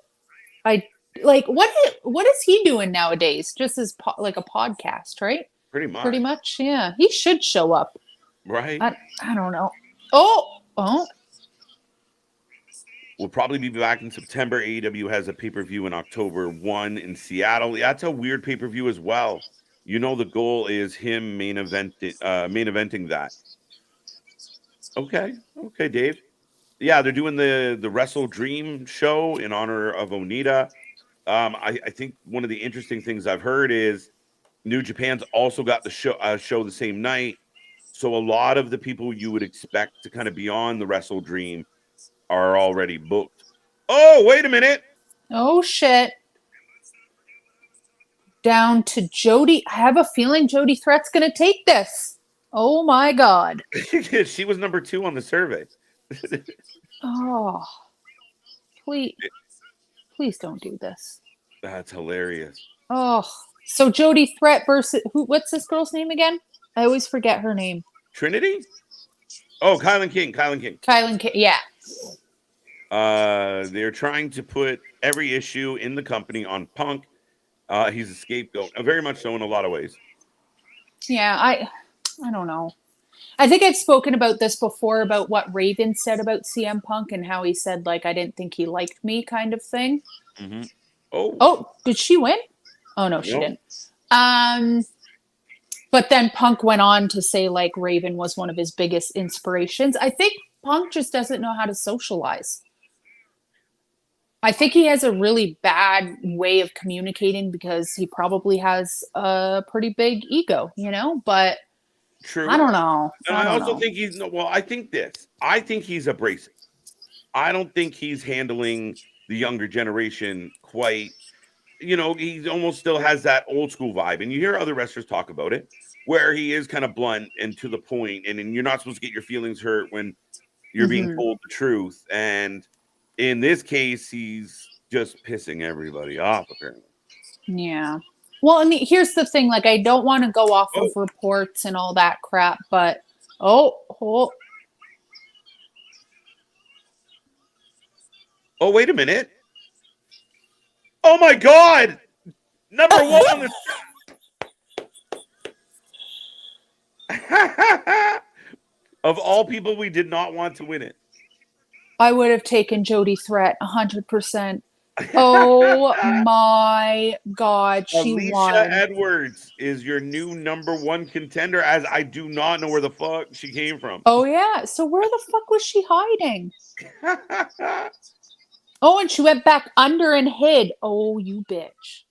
What is he doing nowadays? Just as like a podcast, right? Pretty much. Yeah. He should show up. Right. I don't know. Oh. We'll probably be back in September. AEW has a pay-per-view in October 1 in Seattle. That's a weird pay-per-view as well. You know, the goal is him main eventing that. Okay, Dave. Yeah, they're doing the Wrestle Dream show in honor of Onita. I think one of the interesting things I've heard is New Japan's also got the show the same night. So a lot of the people you would expect to kind of be on the Wrestle Dream are already booked. Oh, wait a minute. Oh, shit. Down to Jody. I have a feeling Jody Threat's going to take this. Oh, my God. She was number 2 on the survey. Oh, please don't do this. That's hilarious. Oh, so Jody Threat versus what's this girl's name again? I always forget her name. Trinity? Oh, Kylan King. Yeah. They're trying to put every issue in the company on Punk. He's a scapegoat, very much so in a lot of ways. Yeah, I don't know. I think I've spoken about this before about what Raven said about CM Punk and how he said, like, I didn't think he liked me kind of thing. Mm-hmm. Oh, did she win? Oh, no, she didn't. But then Punk went on to say, like, Raven was one of his biggest inspirations. I think Punk just doesn't know how to socialize. I think he has a really bad way of communicating because he probably has a pretty big ego, but true. I don't know. And I also think I think he's abrasive. I don't think he's handling the younger generation quite, he almost still has that old school vibe. And you hear other wrestlers talk about it, where he is kind of blunt and to the point, and you're not supposed to get your feelings hurt when you're being told the truth. And in this case, he's just pissing everybody off, apparently. Yeah. Well, and here's the thing, like, I don't want to go off of reports and all that crap, but oh, wait a minute. Oh my God. Number 1 on the of all people, we did not want to win it. I would have taken Jody Threat 100%. Oh my God, she won. Alicia Edwards is your new number 1 contender, as I do not know where the fuck she came from. Oh yeah, so where the fuck was she hiding? Oh, and she went back under and hid. Oh, you bitch.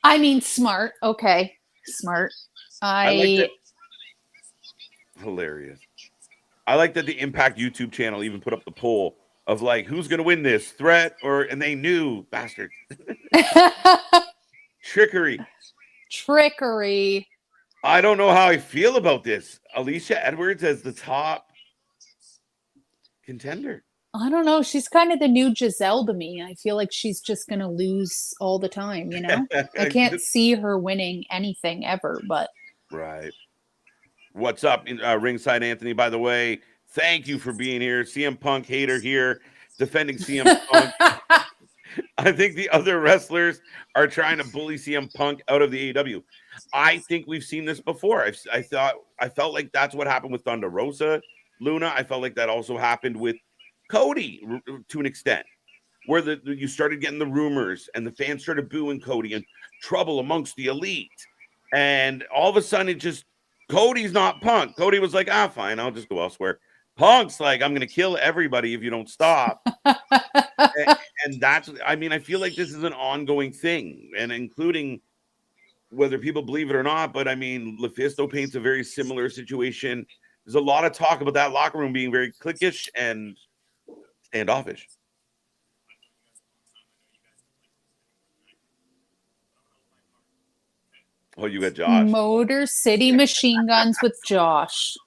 I mean, smart. Okay, smart. I like that. Hilarious. I like that the Impact YouTube channel even put up the poll of like, who's going to win this, Threat and they knew, bastards. Trickery. I don't know how I feel about this. Alicia Edwards as the top. contender. I don't know. She's kind of the new Giselle to me. I feel like she's just going to lose all the time, you know? I can't see her winning anything ever, but. Right. What's up, ringside Anthony, by the way? Thank you for being here. CM Punk hater here, defending CM Punk. I think the other wrestlers are trying to bully CM Punk out of the AEW. I think we've seen this before. I felt like that's what happened with Thunder Rosa, Luna. I felt like that also happened with Cody to an extent, where you started getting the rumors and the fans started booing Cody and trouble amongst the elite. And all of a sudden, Cody's not Punk. Cody was like, fine, I'll just go elsewhere. Punk's like, I'm going to kill everybody if you don't stop. and I feel like this is an ongoing thing, and including whether people believe it or not. But I mean, Lufisto paints a very similar situation. There's a lot of talk about that locker room being very cliquish and standoffish. Oh, you got Josh. Motor City Machine Guns with Josh.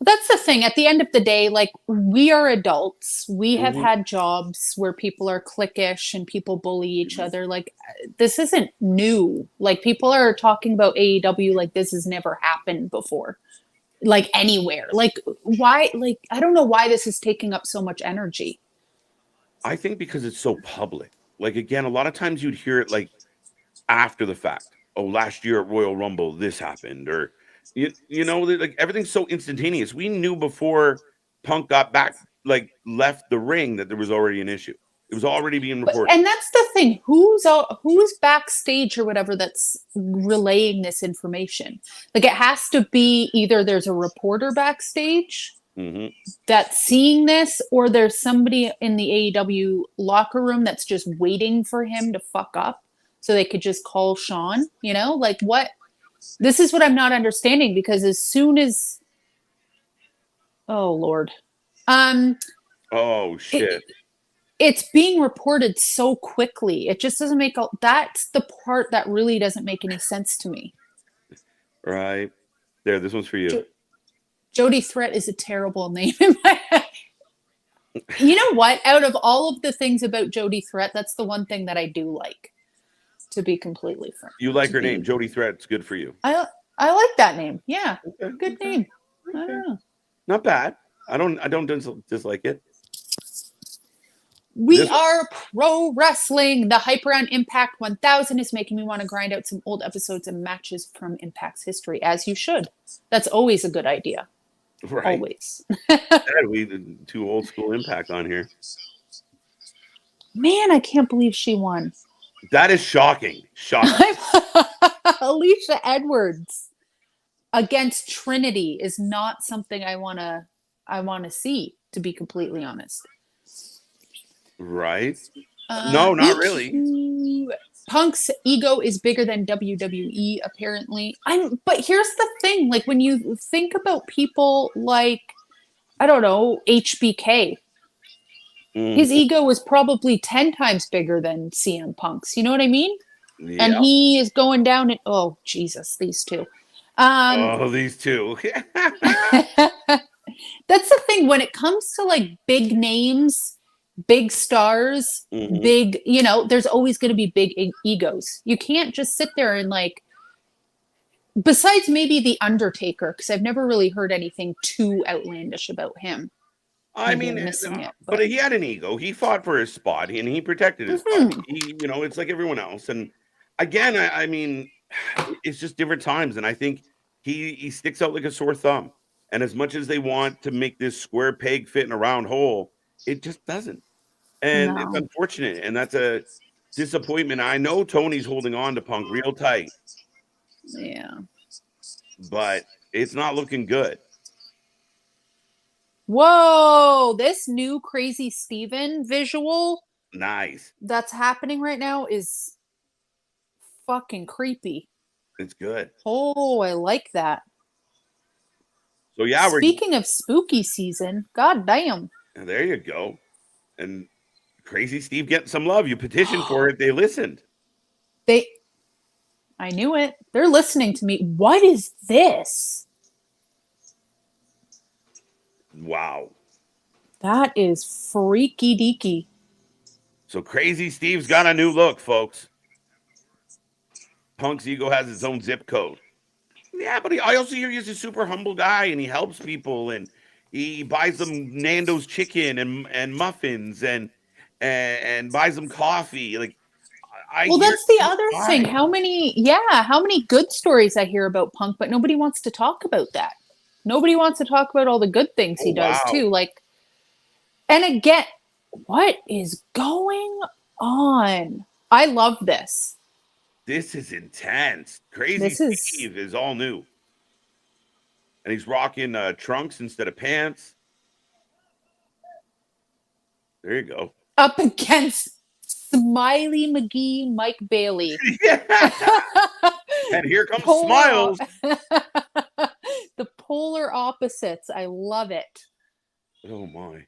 That's the thing. At the end of the day, like, we are adults. We have had jobs where people are cliquish and people bully each other. Like, this isn't new. Like, people are talking about AEW like this has never happened before. Like, anywhere. Like, why? Like, I don't know why this is taking up so much energy. I think because it's so public. Like, again, a lot of times you'd hear it like after the fact. Oh, last year at Royal Rumble, this happened. Or, you know, like, everything's so instantaneous. We knew before Punk got back, like, left the ring, that there was already an issue. It was already being reported. And that's the thing. Who's backstage or whatever that's relaying this information? Like, it has to be either there's a reporter backstage that's seeing this, or there's somebody in the AEW locker room that's just waiting for him to fuck up so they could just call Sean, you know? Like, what? This is what I'm not understanding, because as soon as, oh Lord, oh shit, it's being reported so quickly. It just doesn't make that's the part that really doesn't make any sense to me. Right there, this one's for you. Jody Threat is a terrible name in my head. You know what? Out of all of the things about Jody Threat, that's the one thing that I do like. To be completely frank, you like her name, Jody Threat. It's good for you. I like that name. Yeah, good name. Okay. I don't know. Not bad. I don't dislike it. We are pro wrestling. The hype around Impact 1000 is making me want to grind out some old episodes and matches from Impact's history, as you should. That's always a good idea. Right. Always. We did 2 old school Impact on here. Man, I can't believe she won. That is shocking. Shocking. Alicia Edwards against Trinity is not something I want to see, to be completely honest. Right? No, not really. Punk's ego is bigger than WWE, apparently. But here's the thing. Like, when you think about people like, I don't know, HBK, his ego was probably 10 times bigger than CM Punk's. You know what I mean? Yeah. And he is going down and, oh, Jesus, these two. These two. That's the thing. When it comes to, like, big names, big stars, big, you know, there's always going to be big egos. You can't just sit there and, like, besides maybe The Undertaker, because I've never really heard anything too outlandish about him. I mean, but he had an ego. He fought for his spot and he protected his spot. He, you know, it's like everyone else. And again, I mean, it's just different times. And I think he sticks out like a sore thumb. And as much as they want to make this square peg fit in a round hole, it just doesn't. And it's unfortunate. And that's a disappointment. I know Tony's holding on to Punk real tight. Yeah. But it's not looking good. Whoa, this new Crazy Steven visual that's happening right now is fucking creepy. It's good. Oh, I like that. So yeah, speaking of spooky season, god damn. There you go. And Crazy Steve getting some love. You petitioned for it. They listened. I knew it. They're listening to me. What is this? Wow. That is freaky deaky. So Crazy Steve's got a new look, folks. Punk's ego has its own zip code. Yeah, but I also hear he's a super humble guy and he helps people and he buys them Nando's chicken and muffins and buys them coffee. Like I Well, hear that's the this other thing. guy. How many good stories I hear about Punk, but nobody wants to talk about that. Nobody wants to talk about all the good things Oh he does wow. too. Like, and again, what is going on? I love this. This is intense. Crazy This is Steve is all new. And he's rocking trunks instead of pants. There you go. up against Smiley McGee, Mike Bailey. Yeah. And here comes Polar Smiles. the polar opposites. I love it. Oh my.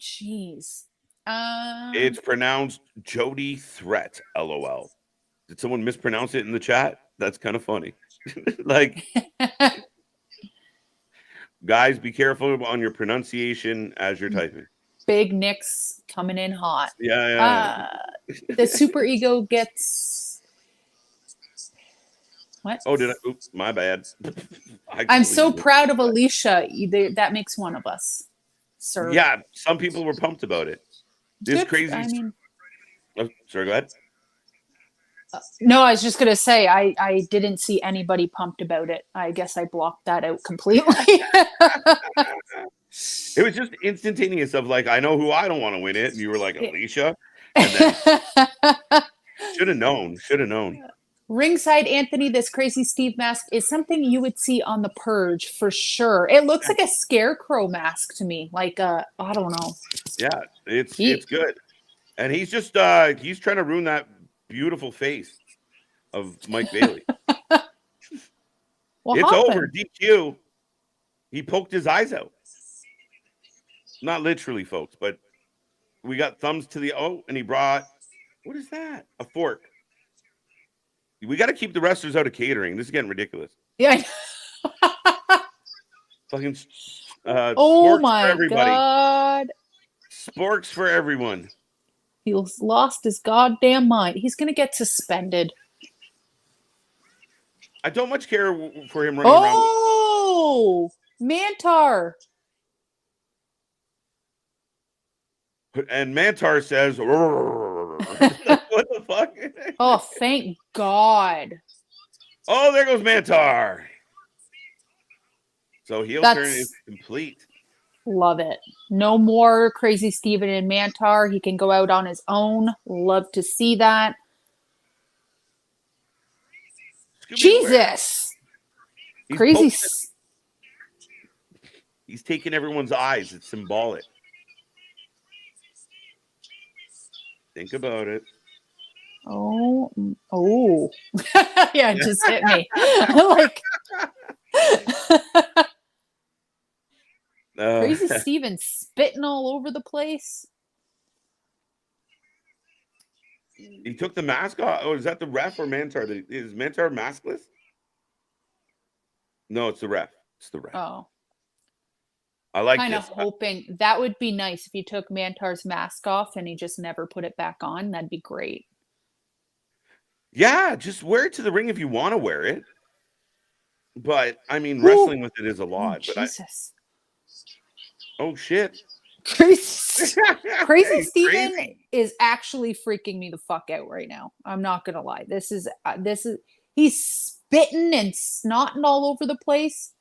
Jeez. It's pronounced Jody Threat, LOL. Did someone mispronounce it in the chat? That's kind of funny. Like, guys, be careful on your pronunciation as you're typing. Big Nick's coming in hot. Yeah. The super ego gets what? Oh, did I? Oops, my bad. I'm so proud of Alicia. That makes one of us, sir. Yeah, some people were pumped about it. This Good, crazy. I mean, oh, sorry, go ahead. No, I was just gonna say I didn't see anybody pumped about it. I guess I blocked that out completely. It was just instantaneous of like, I know who I don't want to win it, and you were like Alicia, and then should have known. Ringside Anthony, this Crazy Steve mask is something you would see on The Purge for sure. It looks like a scarecrow mask to me, like I don't know. Yeah, it's good, and he's just he's trying to ruin that beautiful face of Mike Bailey. It's over. DQ. He poked his eyes out. Not literally, folks, but we got thumbs to the and he brought, what is that? A fork. We got to keep the wrestlers out of catering. This is getting ridiculous. Yeah. Fucking oh sporks my for everybody. God. Sporks for everyone. He's lost his goddamn mind. He's going to get suspended. I don't much care for him running around. Oh, Mantar. And Mantar says, what the fuck? Oh, thank God. Oh, there goes Mantar. So heel turn is complete. Love it. No more Crazy Steven and Mantar. He can go out on his own. Love to see that. Jesus. Crazy. He's taking everyone's eyes. It's symbolic. Think about it. Oh. Yeah, it just hit me. Like Crazy Steven spitting all over the place. He took the mask off. Oh, is that the ref or Mantar? Is Mantar maskless? No, it's the ref. It's the ref. Oh. I like kind of hoping that would be nice if he took Mantar's mask off and he just never put it back on. That'd be great. Yeah, just wear it to the ring if you want to wear it. But I mean, wrestling with it is a lot. Oh, Jesus. Oh shit. Crazy Steven is actually freaking me the fuck out right now. I'm not gonna lie. This is he's spitting and snotting all over the place.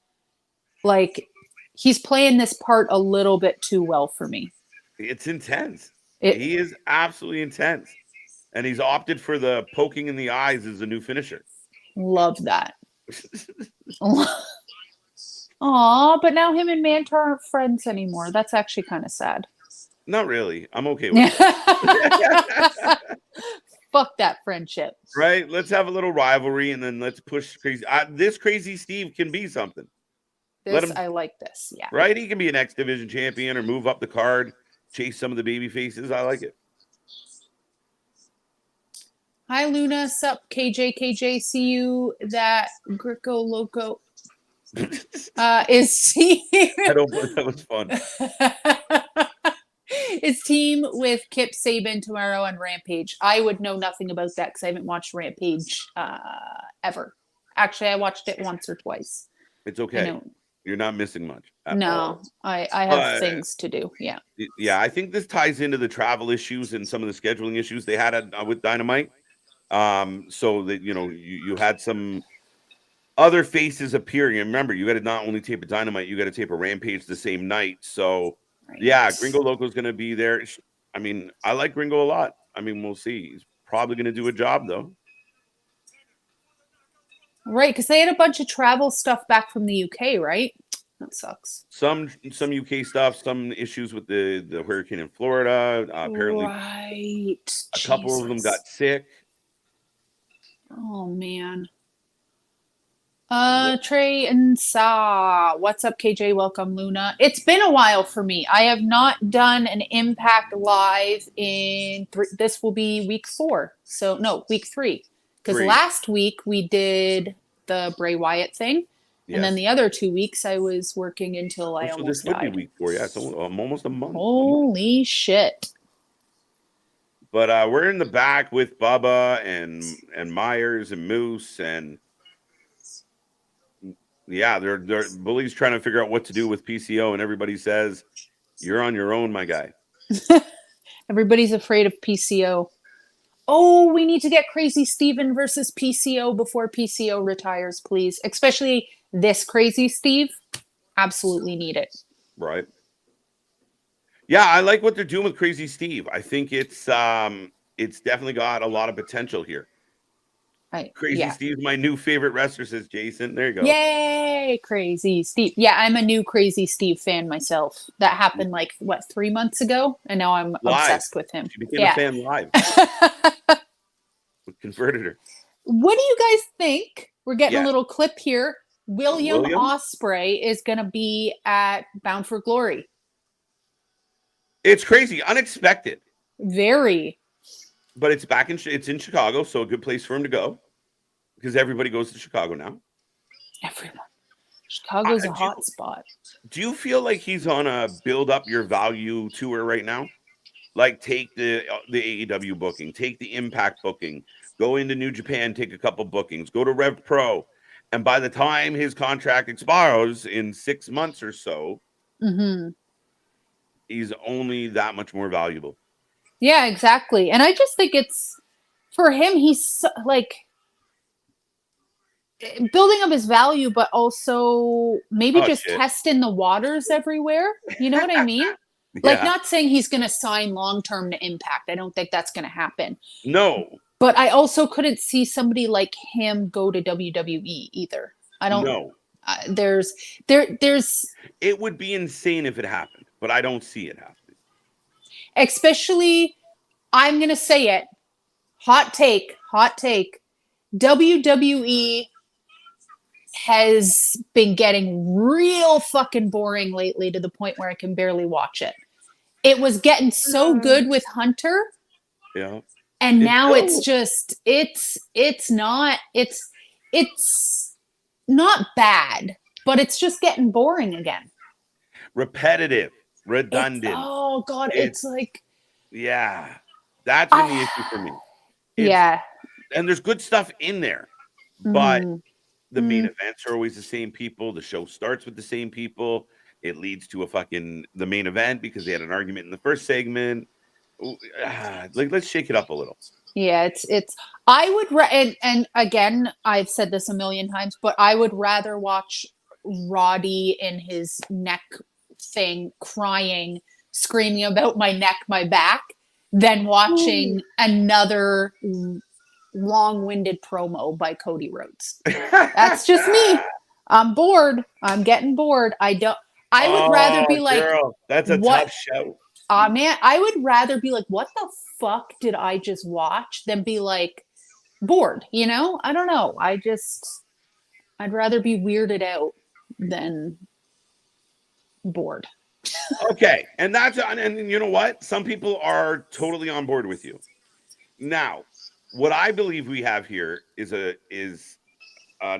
Like he's playing this part a little bit too well for me. It's intense. He is absolutely intense. And he's opted for the poking in the eyes as a new finisher. Love that. Aw, but now him and Mantar aren't friends anymore. That's actually kind of sad. Not really. I'm okay with it. Fuck that friendship. Right? Let's have a little rivalry and then let's push Crazy. This Crazy Steve can be something. I like this. Yeah. Right? He can be an X Division champion or move up the card, chase some of the baby faces. I like it. Hi, Luna. Sup, KJ. See you that Greco Loco. Is team I don't. That was fun. is team with Kip Saban tomorrow on Rampage. I would know nothing about that because I haven't watched Rampage ever. Actually, I watched it once or twice. It's okay. You're not missing much. No, I have things to do. Yeah. Yeah, I think this ties into the travel issues and some of the scheduling issues they had with Dynamite. So that you had some other faces appearing. And remember, you got to not only tape a Dynamite, you got to tape a Rampage the same night. So yeah, Gringo Loco is going to be there. I mean, I like Gringo a lot. I mean, we'll see. He's probably going to do a job though. Right, because they had a bunch of travel stuff back from the UK, right? That sucks. Some UK stuff, some issues with the hurricane in Florida. Apparently, right. A couple of them got sick. Oh man. Trey and Sa, what's up, KJ? Welcome, Luna. It's been a while for me. I have not done an Impact Live in this will be week 4. So no, week 3. Because last week we did the Bray Wyatt thing. Yes. And then the other 2 weeks I was working until I almost died. This would be week 4. Yeah, it's almost a month. Holy shit. But we're in the back with Bubba and Myers and Moose and yeah, they're Bully's trying to figure out what to do with PCO, and everybody says, "You're on your own, my guy." Everybody's afraid of PCO. Oh, we need to get Crazy Steven versus PCO before PCO retires, please. Especially this Crazy Steve. Absolutely need it. Right. Yeah, I like what they're doing with Crazy Steve. I think it's definitely got a lot of potential here. Crazy Steve's my new favorite wrestler, says Jason. There you go. Yay, Crazy Steve. Yeah, I'm a new Crazy Steve fan myself. That happened 3 months ago, and now I'm obsessed with him. She became a fan live. We converted her. What do you guys think? We're getting a little clip here. William Ospreay is going to be at Bound for Glory. It's crazy, unexpected. Very. But it's it's in Chicago, so a good place for him to go because everybody goes to Chicago now. Everyone. Chicago's a hot spot. Do you feel like he's on a build up your value tour right now? Like take the AEW booking, take the Impact booking, go into New Japan, take a couple bookings, go to Rev Pro, and by the time his contract expires in 6 months or so, he's only that much more valuable. Yeah, exactly. And I just think it's for him, he's building up his value, but also maybe testing the waters everywhere. You know what I mean? Not saying he's going to sign long-term to Impact. I don't think that's going to happen. No. But I also couldn't see somebody like him go to WWE either. I don't know. There's it would be insane if it happened, but I don't see it happening. Especially, I'm going to say it, hot take, WWE has been getting real fucking boring lately to the point where I can barely watch it. It was getting so good with Hunter. Yeah. And now it's just, it's not bad, but it's just getting boring again. Repetitive. Redundant. Oh God, it's like that's been the issue for me. And there's good stuff in there, but the main events are always the same people. The show starts with the same people. It leads to the main event because they had an argument in the first segment. Let's shake it up a little. Yeah, it's. I would and again, I've said this a million times, but I would rather watch Roddy in his neck thing crying, screaming about my neck, my back, than watching another long-winded promo by Cody Rhodes. That's just me. I'm bored. I'm getting bored. I would rather be like, girl, that's a tough show. Man, I would rather be like, what the fuck did I just watch than be like bored, I don't know. I'd rather be weirded out than bored. Okay. And and you know what? Some people are totally on board with you. Now, what I believe we have here is an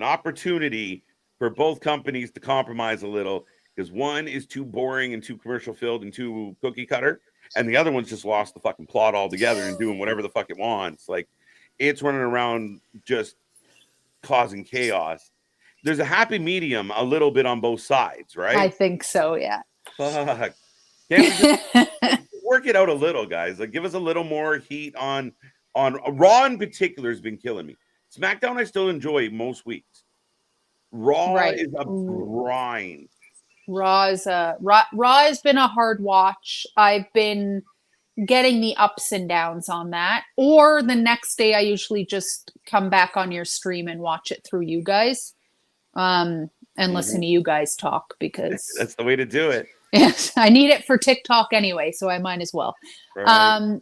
opportunity for both companies to compromise a little, because one is too boring and too commercial filled and too cookie cutter, and the other one's just lost the fucking plot altogether and doing whatever the fuck it wants. Like, it's running around just causing chaos. There's a happy medium a little bit on both sides, right? I think so, yeah. Fuck. Can't we just work it out a little, guys? Like, give us a little more heat on Raw in particular has been killing me. SmackDown I still enjoy most weeks. Raw is a grind. Raw has been a hard watch. I've been getting the ups and downs on that. Or the next day I usually just come back on your stream and watch it through you guys. And listen to you guys talk, because that's the way to do it. Yes, I need it for TikTok anyway, so I might as well. Right.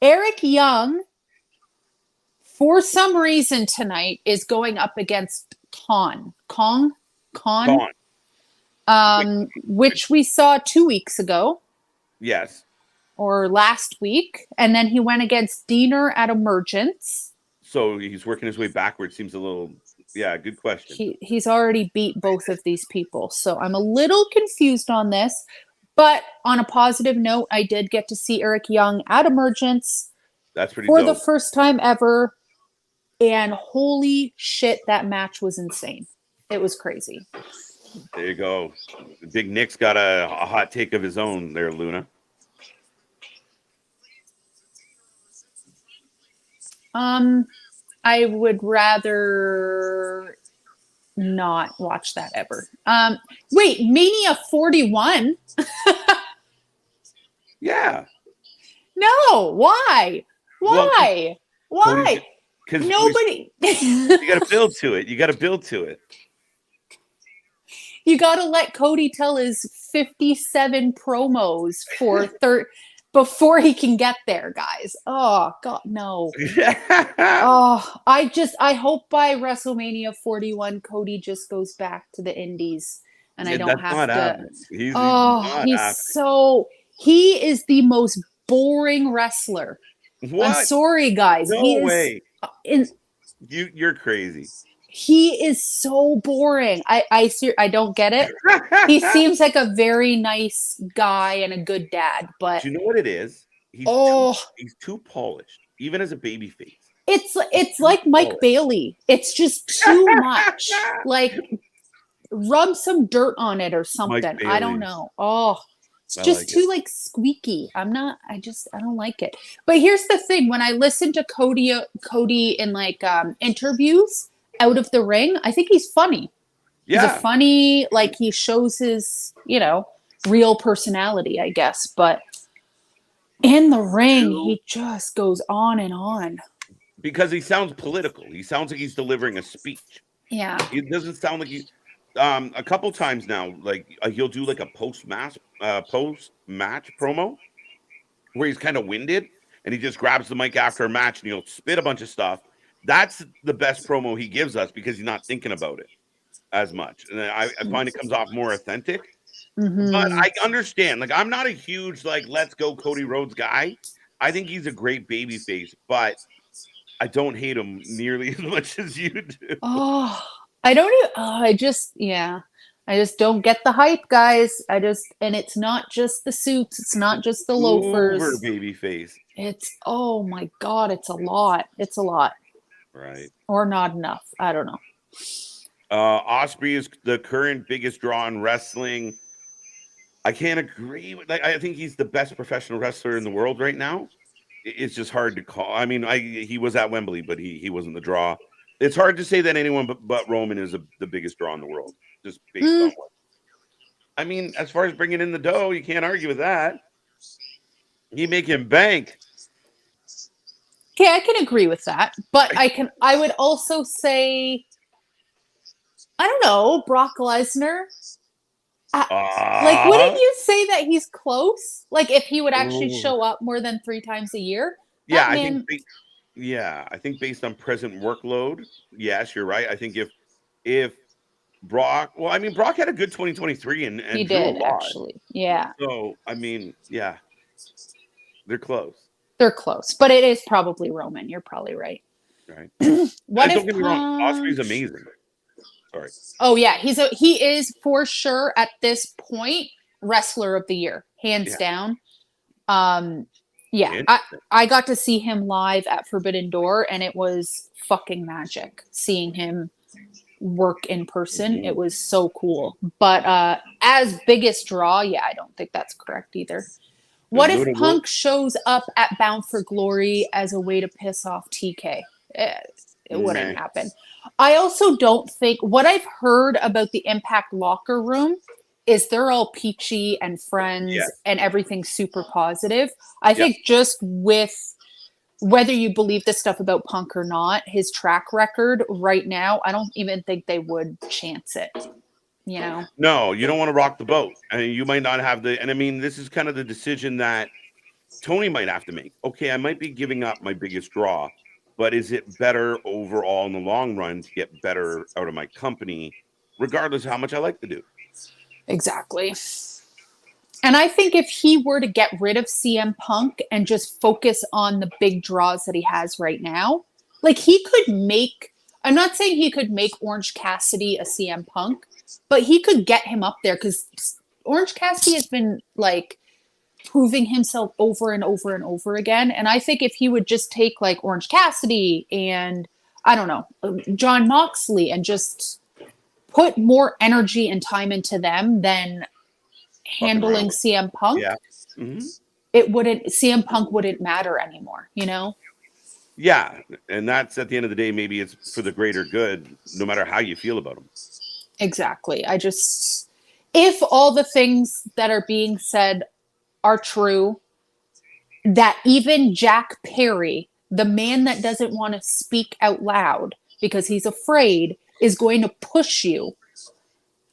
Eric Young, for some reason tonight, is going up against Kong, which we saw 2 weeks ago. Yes. Or last week. And then he went against Diener at Emergence. So he's working his way backwards. Seems a little... Yeah, good question. He's already beat both of these people. So I'm a little confused on this. But on a positive note, I did get to see Eric Young at Emergence. That's pretty for dope. The first time ever. And holy shit, that match was insane. It was crazy. There you go. Big Nick's got a hot take of his own there, Luna. I would rather not watch that ever. Wait, Mania 41? Yeah. No, why? Why? Well, why? Because nobody. You got to build to it. You got to build to it. You got to let Cody tell his 57 promos for before he can get there, guys. Oh God, no. I hope by WrestleMania 41, Cody just goes back to the Indies, and I don't have to. He is the most boring wrestler. What? I'm sorry, guys. No way. You're crazy. He is so boring. I don't get it. He seems like a very nice guy and a good dad, but do you know what it is? He's too polished, even as a baby face. It's like Mike Bailey. It's just too much. Like, rub some dirt on it or something. I don't know. It's just too like squeaky. I don't like it. But here's the thing: when I listen to Cody in like interviews out of the ring, I think he's funny. Yeah. He's a funny, like, he shows his, real personality, I guess. But in the ring, he just goes on and on. Because he sounds political. He sounds like he's delivering a speech. Yeah. It doesn't sound like he... a couple times now, like, he'll do like a post-match promo where he's kind of winded and he just grabs the mic after a match and he'll spit a bunch of stuff. That's the best promo he gives us because he's not thinking about it as much. And I find it comes off more authentic. Mm-hmm. But I understand. Like, I'm not a huge, like, let's go Cody Rhodes guy. I think he's a great baby face, but I don't hate him nearly as much as you do. I just don't get the hype, guys. And it's not just the suits. It's not just the loafers. Over baby face. Oh my God, it's a lot. It's a lot. Right. Or not enough. I don't know. Osprey is the current biggest draw in wrestling. I can't agree with. Like, I think he's the best professional wrestler in the world right now. It's just hard to call. I mean, he was at Wembley, but he wasn't the draw. It's hard to say that anyone but Roman is the biggest draw in the world, just based on what. I mean, as far as bringing in the dough, you can't argue with that. He make him bank. Okay, I can agree with that, but I would also say, I don't know, Brock Lesnar. Like, wouldn't you say that he's close? Like, if he would actually show up more than 3 times a year? Yeah, I think based on present workload, yes, you're right. I think if Brock, Brock had a good 2023 and he did actually, yeah. So I mean, yeah, they're close. They're close, but it is probably Roman. You're probably right. Right. What don't get me wrong, Osprey's amazing. Sorry. Oh yeah, he is for sure at this point wrestler of the year, hands down. Yeah, I got to see him live at Forbidden Door, and it was fucking magic seeing him work in person. It was so cool. But as biggest draw, yeah, I don't think that's correct either. What if Punk shows up at Bound for Glory as a way to piss off TK? It wouldn't happen. I also don't think what I've heard about the Impact locker room is they're all peachy and friends and everything's super positive. I think just with whether you believe this stuff about Punk or not, his track record right now, I don't even think they would chance it. You know? No, you don't want to rock the boat. I mean, you might not have and I mean, this is kind of the decision that Tony might have to make. Okay, I might be giving up my biggest draw, but is it better overall in the long run to get better out of my company, regardless of how much I like the dude? Exactly. And I think if he were to get rid of CM Punk and just focus on the big draws that he has right now, like he could make, I'm not saying he could make Orange Cassidy a CM Punk, but he could get him up there because Orange Cassidy has been like proving himself over and over and over again. And I think if he would just take like Orange Cassidy and I don't know, John Moxley and just put more energy and time into them than handling CM Punk, CM Punk wouldn't matter anymore, you know? Yeah. And that's at the end of the day, maybe it's for the greater good, no matter how you feel about him. Exactly. If all the things that are being said are true, that even Jack Perry, the man that doesn't want to speak out loud because he's afraid, is going to push you,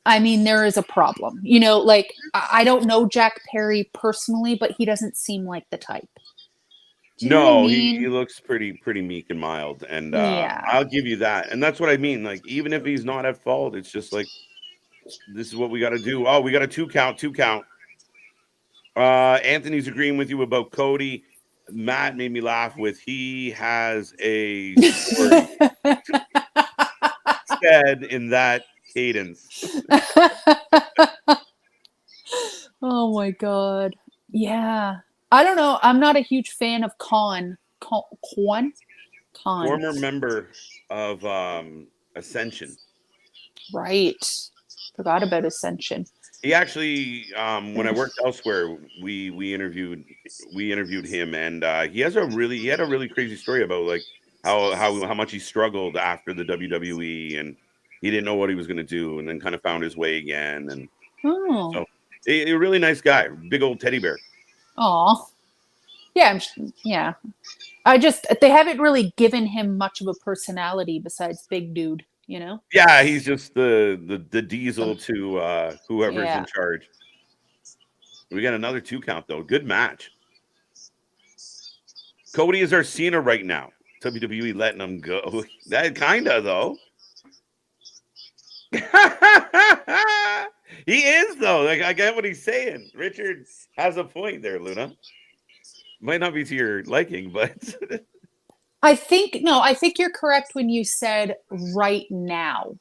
I mean, there is a problem. You know, like, I don't know Jack Perry personally, but he doesn't seem like the type. No, he looks pretty meek and mild, and I'll give you that. And that's what I mean. Like, even if he's not at fault, it's just like, this is what we got to do. Oh, we got a two count. Anthony's agreeing with you about Cody. Matt made me laugh with he has a story said in that cadence. Oh my god. Yeah. I don't know. I'm not a huge fan of Khan. Former member of Ascension. Right. Forgot about Ascension. He actually, when I worked elsewhere, we interviewed him, and he had a really crazy story about like how much he struggled after the WWE, and he didn't know what he was going to do, and then kind of found his way again, and so a really nice guy, big old teddy bear. Aw. Yeah, yeah. They haven't really given him much of a personality besides big dude, you know? Yeah, he's just the diesel to whoever's in charge. We got another 2 count though. Good match. Cody is our Cena right now. WWE letting him go. That kinda though. He is though. Like, I get what he's saying. Richard has a point there, Luna. Might not be to your liking, but I think you're correct when you said right now.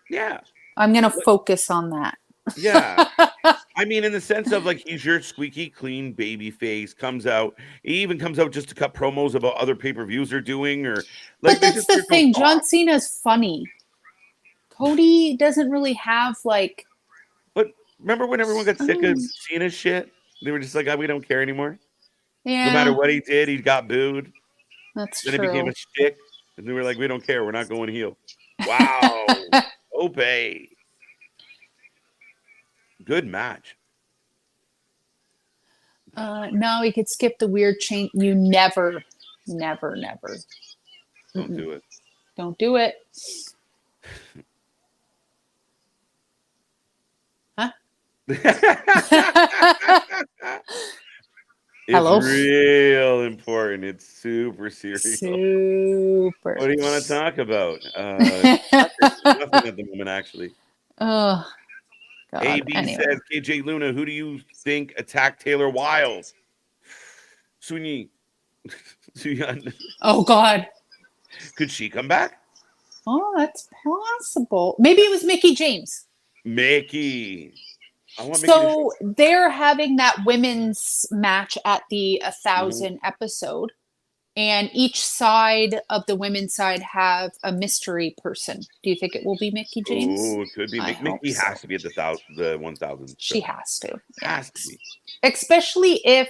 Yeah. I'm gonna focus on that. Yeah. I mean, in the sense of like he's your squeaky clean baby face, he even comes out just to cut promos about other pay-per-views they're doing, or like, but that's the thing. John Cena's funny. Cody doesn't really have like. But remember when everyone got sick of Cena's shit? They were just like, we don't care anymore. Yeah. No matter what he did, he got booed. That's then true. It became a shtick, and they were like, we don't care. We're not going heel. Wow. Obey. Good match. No, we could skip the weird chain. You never. Don't do it. Don't do it. Huh? It's real important. It's super serious. Super. What do you want to talk about? Nothing at the moment, actually. Oh, God. AB says, KJ Luna, who do you think attacked Taylor Wilde? Sunyi. Oh, God. Could she come back? Oh, that's possible. Maybe it was Mickey James. Mickey. I want Mickey So they're having that women's match at the 1,000 episode, and each side of the women's side have a mystery person. Do you think it will be Mickey James? Oh, it could be. Mickey has to be at the 1,000. She has to. Has to be. Especially if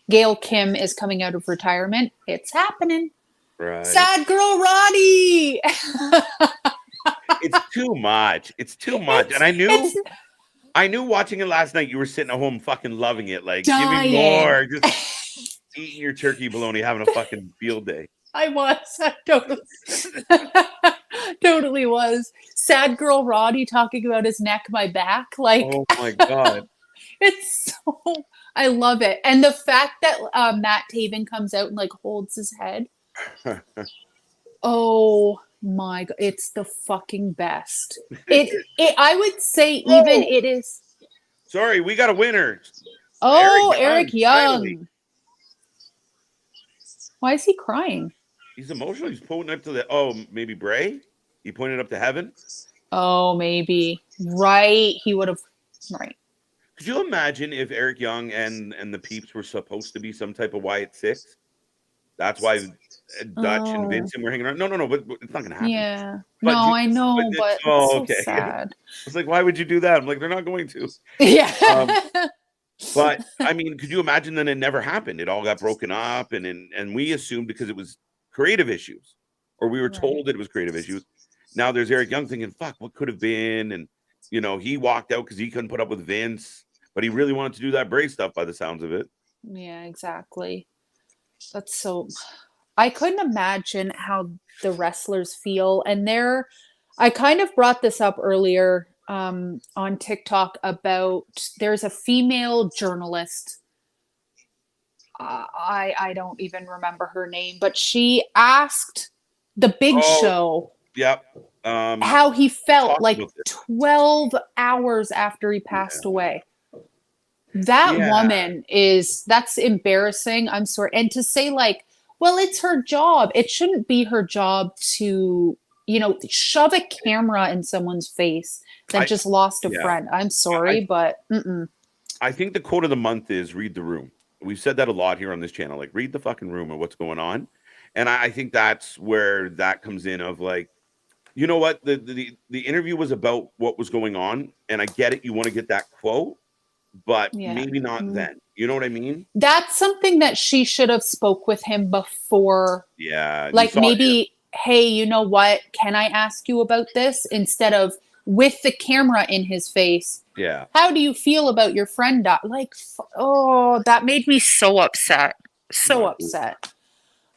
Gail Kim is coming out of retirement. It's happening. Right. Sad girl Roddy. It's too much. It's too much. And I knew watching it last night, you were sitting at home fucking loving it. Like, dying. Give me more. Just eating your turkey bologna, having a fucking field day. I was. I totally was. Sad girl Roddy talking about his neck, my back. Like, oh my God. It's so, I love it. And the fact that Matt Taven comes out and like holds his head. Oh my God. It's the fucking best. I would say even it is. Sorry, we got a winner. Oh, Eric Young. Why is he crying? He's emotional. He's pointing up to maybe Bray? He pointed up to heaven? Oh, maybe. Right. He would have. Right. Could you imagine if Eric Young and the Peeps were supposed to be some type of Wyatt Six? That's why Dutch and Vincent were hanging around. No, but it's not going to happen. Yeah. But I know, but it's so sad. It's like, why would you do that? I'm like, they're not going to. Yeah. But I mean, could you imagine that it never happened? It all got broken up, and we assumed because it was creative issues, or we were told that it was creative issues. Now there's Eric Young thinking, fuck, what could have been? And, he walked out because he couldn't put up with Vince, but he really wanted to do that Bray stuff by the sounds of it. Yeah, exactly. That's so... I couldn't imagine how the wrestlers feel. And I kind of brought this up earlier on TikTok about there's a female journalist. I don't even remember her name, but she asked the Big Show how he felt like 12 hours after he passed away. That woman that's embarrassing. I'm sorry. And to say like, well, it's her job. It shouldn't be her job to, shove a camera in someone's face that just lost a friend. I'm sorry, but I think the quote of the month is read the room. We've said that a lot here on this channel, like read the fucking room of what's going on. And I think that's where that comes in of like, you know what? The interview was about what was going on. And I get it. You want to get that quote, but maybe not then. You know what I mean? That's something that she should have spoke with him before. Yeah. Like maybe, hey, you know what? Can I ask you about this? Instead of with the camera in his face. Yeah. How do you feel about your friend? Like, that made me so upset. So upset.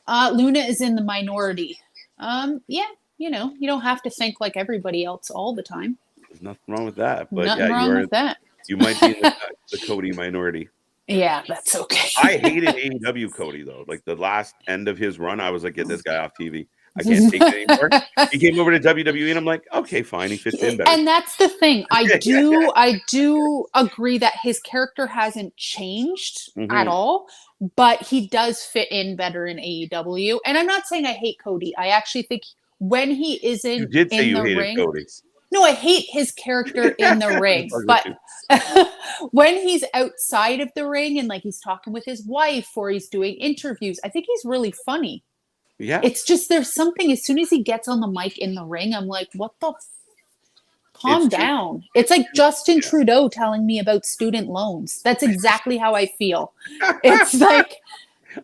Luna is in the minority. Yeah, you don't have to think like everybody else all the time. There's nothing wrong with that. But nothing wrong with that. You might be in the Cody minority. Yeah, that's okay. I hated AEW Cody though. Like the last end of his run, I was like, get this guy off TV. I can't take it anymore. He came over to WWE and I'm like, okay, fine. He fits in better. And that's the thing. I do agree that his character hasn't changed at all, but he does fit in better in AEW. And I'm not saying I hate Cody. I actually think when he isn't you did say in you the hated ring. Cody. No, I hate his character in the ring, but when he's outside of the ring and like he's talking with his wife or he's doing interviews, I think he's really funny. Yeah. It's just there's something as soon as he gets on the mic in the ring, I'm like, what the calm down. It's like Justin Trudeau telling me about student loans. That's exactly how I feel. It's like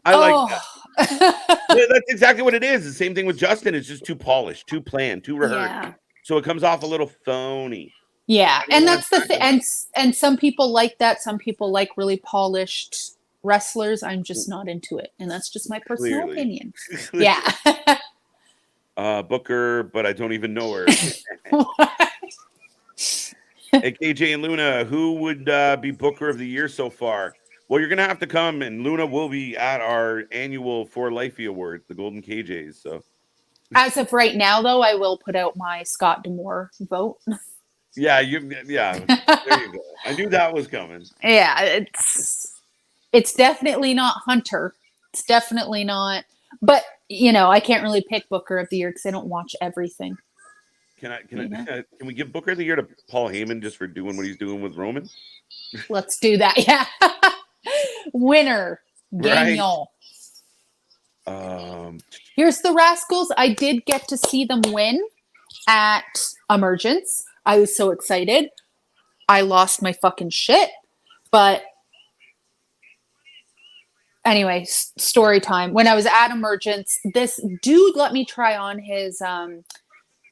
I like that. Yeah, that's exactly what it is. The same thing with Justin. It's just too polished, too planned, too rehearsed. Yeah. So it comes off a little phony. Yeah, and that's the thing. And some people like that. Some people like really polished wrestlers. I'm just not into it, and that's just my personal opinion. Yeah. Booker, but I don't even know her. Hey, KJ and Luna, who would be Booker of the Year so far? Well, you're gonna have to come, and Luna will be at our annual For Lifey Awards, the Golden KJs. So. As of right now, though, I will put out my Scott D'Amore vote. Yeah, there you go. I knew that was coming. Yeah, it's definitely not Hunter. It's definitely not. But I can't really pick Booker of the Year because I don't watch everything. Can we give Booker of the Year to Paul Heyman just for doing what he's doing with Roman? Let's do that. Yeah. Winner. Gagnol. Right. Here's the Rascals. I did get to see them win at Emergence. I was so excited. I lost my fucking shit. But anyway, story time. When I was at Emergence, this dude let me try on his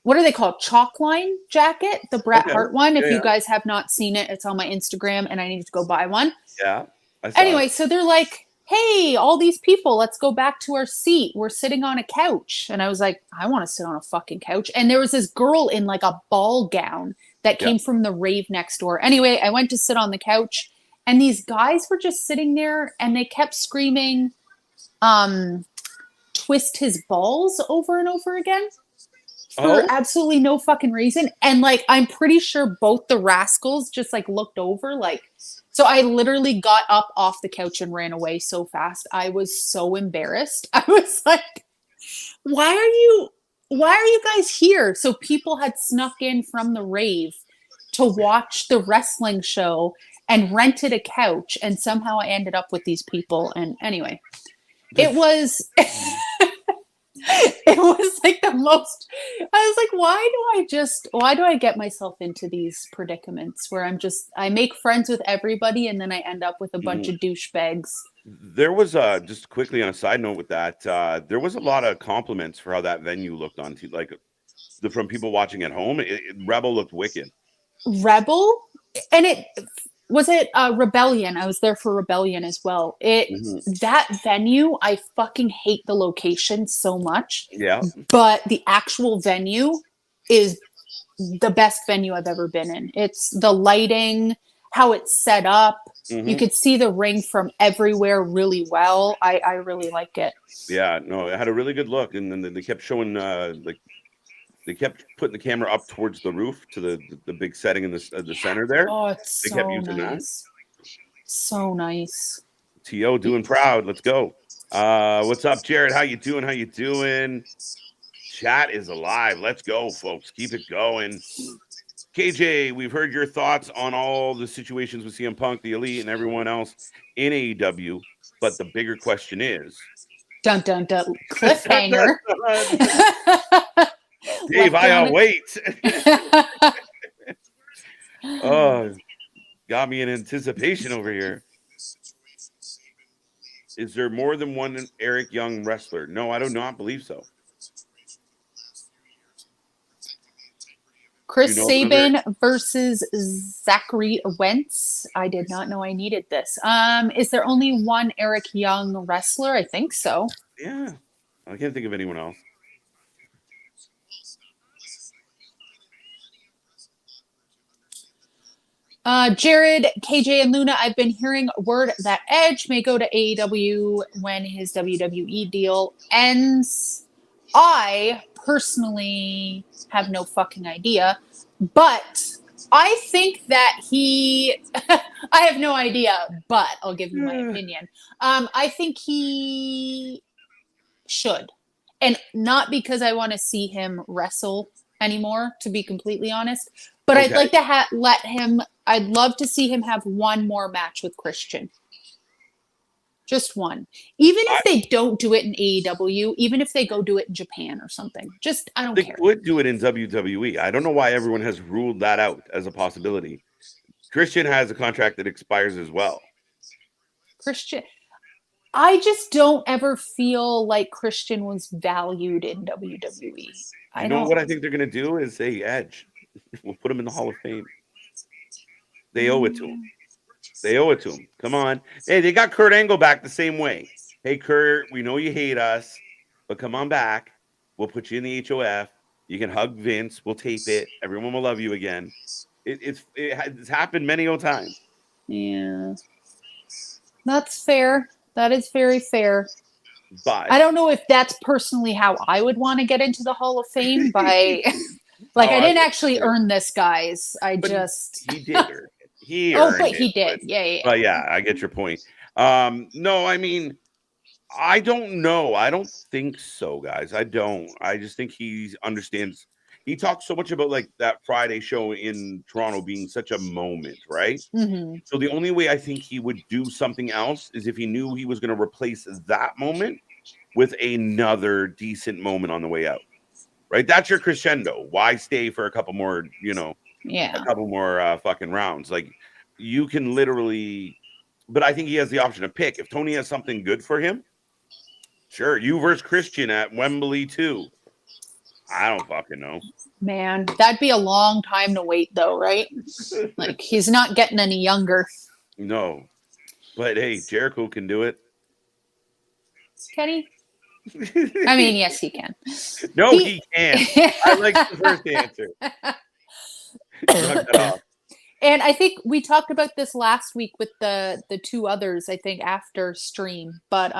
what are they called? Chalk line jacket, the Bret Hart one. If you guys have not seen it, it's on my Instagram and I need to go buy one. Yeah. I saw anyway, it. So they're like, hey, all these people, let's go back to our seat. We're sitting on a couch. And I was like, I want to sit on a fucking couch. And there was this girl in like a ball gown that came from the rave next door. Anyway, I went to sit on the couch and these guys were just sitting there and they kept screaming, twist his balls over and over again. For absolutely no fucking reason. And like, I'm pretty sure both the Rascals just like looked over like, so I literally got up off the couch and ran away so fast. I was so embarrassed. I was like, why are you guys here? So people had snuck in from the rave to watch the wrestling show and rented a couch. And somehow I ended up with these people. And anyway, it was... It was like the most, I was like, why do I get myself into these predicaments where I make friends with everybody and then I end up with a bunch of douchebags. There was just quickly on a side note with that, there was a lot of compliments for how that venue looked on like from people watching at home. Rebel looked wicked. Rebel? And was it Rebellion? I was there for Rebellion as well. That venue, I fucking hate the location so much. Yeah. But the actual venue is the best venue I've ever been in. It's the lighting, how it's set up. You could see the ring from everywhere really well. I really like it. Yeah, no, it had a really good look. And then they kept showing like they kept putting the camera up towards the roof to the big setting in the center there. Oh, it's they so kept using nice. That. So nice. T.O. doing proud. Let's go. What's up, Jared? How you doing? Chat is alive. Let's go, folks. Keep it going. KJ, we've heard your thoughts on all the situations with CM Punk, the Elite, and everyone else in AEW. But the bigger question is... Dun, dun, dun. Cliffhanger. Dave, I'll wait. Oh, got me in anticipation over here. Is there more than one Eric Young wrestler? No, I do not believe so. Chris Sabin versus Zachary Wentz. I did not know I needed this. Is there only one Eric Young wrestler? I think so. Yeah. I can't think of anyone else. Jared, KJ, and Luna, I've been hearing word that Edge may go to AEW when his WWE deal ends. I personally have no fucking idea, but I think that I have no idea, but I'll give you my opinion. I think he should. And not because I want to see him wrestle anymore, to be completely honest, but I'd like to I'd love to see him have one more match with Christian. Just one. Even if they don't do it in AEW, even if they go do it in Japan or something. I don't care. They would do it in WWE. I don't know why everyone has ruled that out as a possibility. Christian has a contract that expires as well. Christian. I just don't ever feel like Christian was valued in WWE. You know what I think they're going to do is say Edge. We'll put him in the Hall of Fame. They owe it to him. Come on. Hey, they got Kurt Angle back the same way. Hey, Kurt, we know you hate us, but come on back. We'll put you in the HOF. You can hug Vince. We'll tape it. Everyone will love you again. It's happened many times. Yeah. That's fair. That is very fair. But I don't know if that's personally how I would want to get into the Hall of Fame by I didn't actually earn this, guys. He did earn it. He did. Yeah. But yeah, I get your point. No, I mean, I don't know. I don't think so, guys. I don't. I just think he understands. he talks so much about like that Friday show in Toronto being such a moment, right? Mm-hmm. So the only way I think he would do something else is if he knew he was going to replace that moment with another decent moment on the way out, right? That's your crescendo. Why stay for a couple more, a couple more fucking rounds? Like you can literally, but I think he has the option to pick. If Tony has something good for him, sure, you versus Christian at Wembley too. I don't fucking know. Man, that'd be a long time to wait though, right? Like he's not getting any younger. No. But hey, Jericho can do it. Can he? I mean, yes, he can. No, he can't. I like the first answer. And I think we talked about this last week with the two others, I think, after stream. But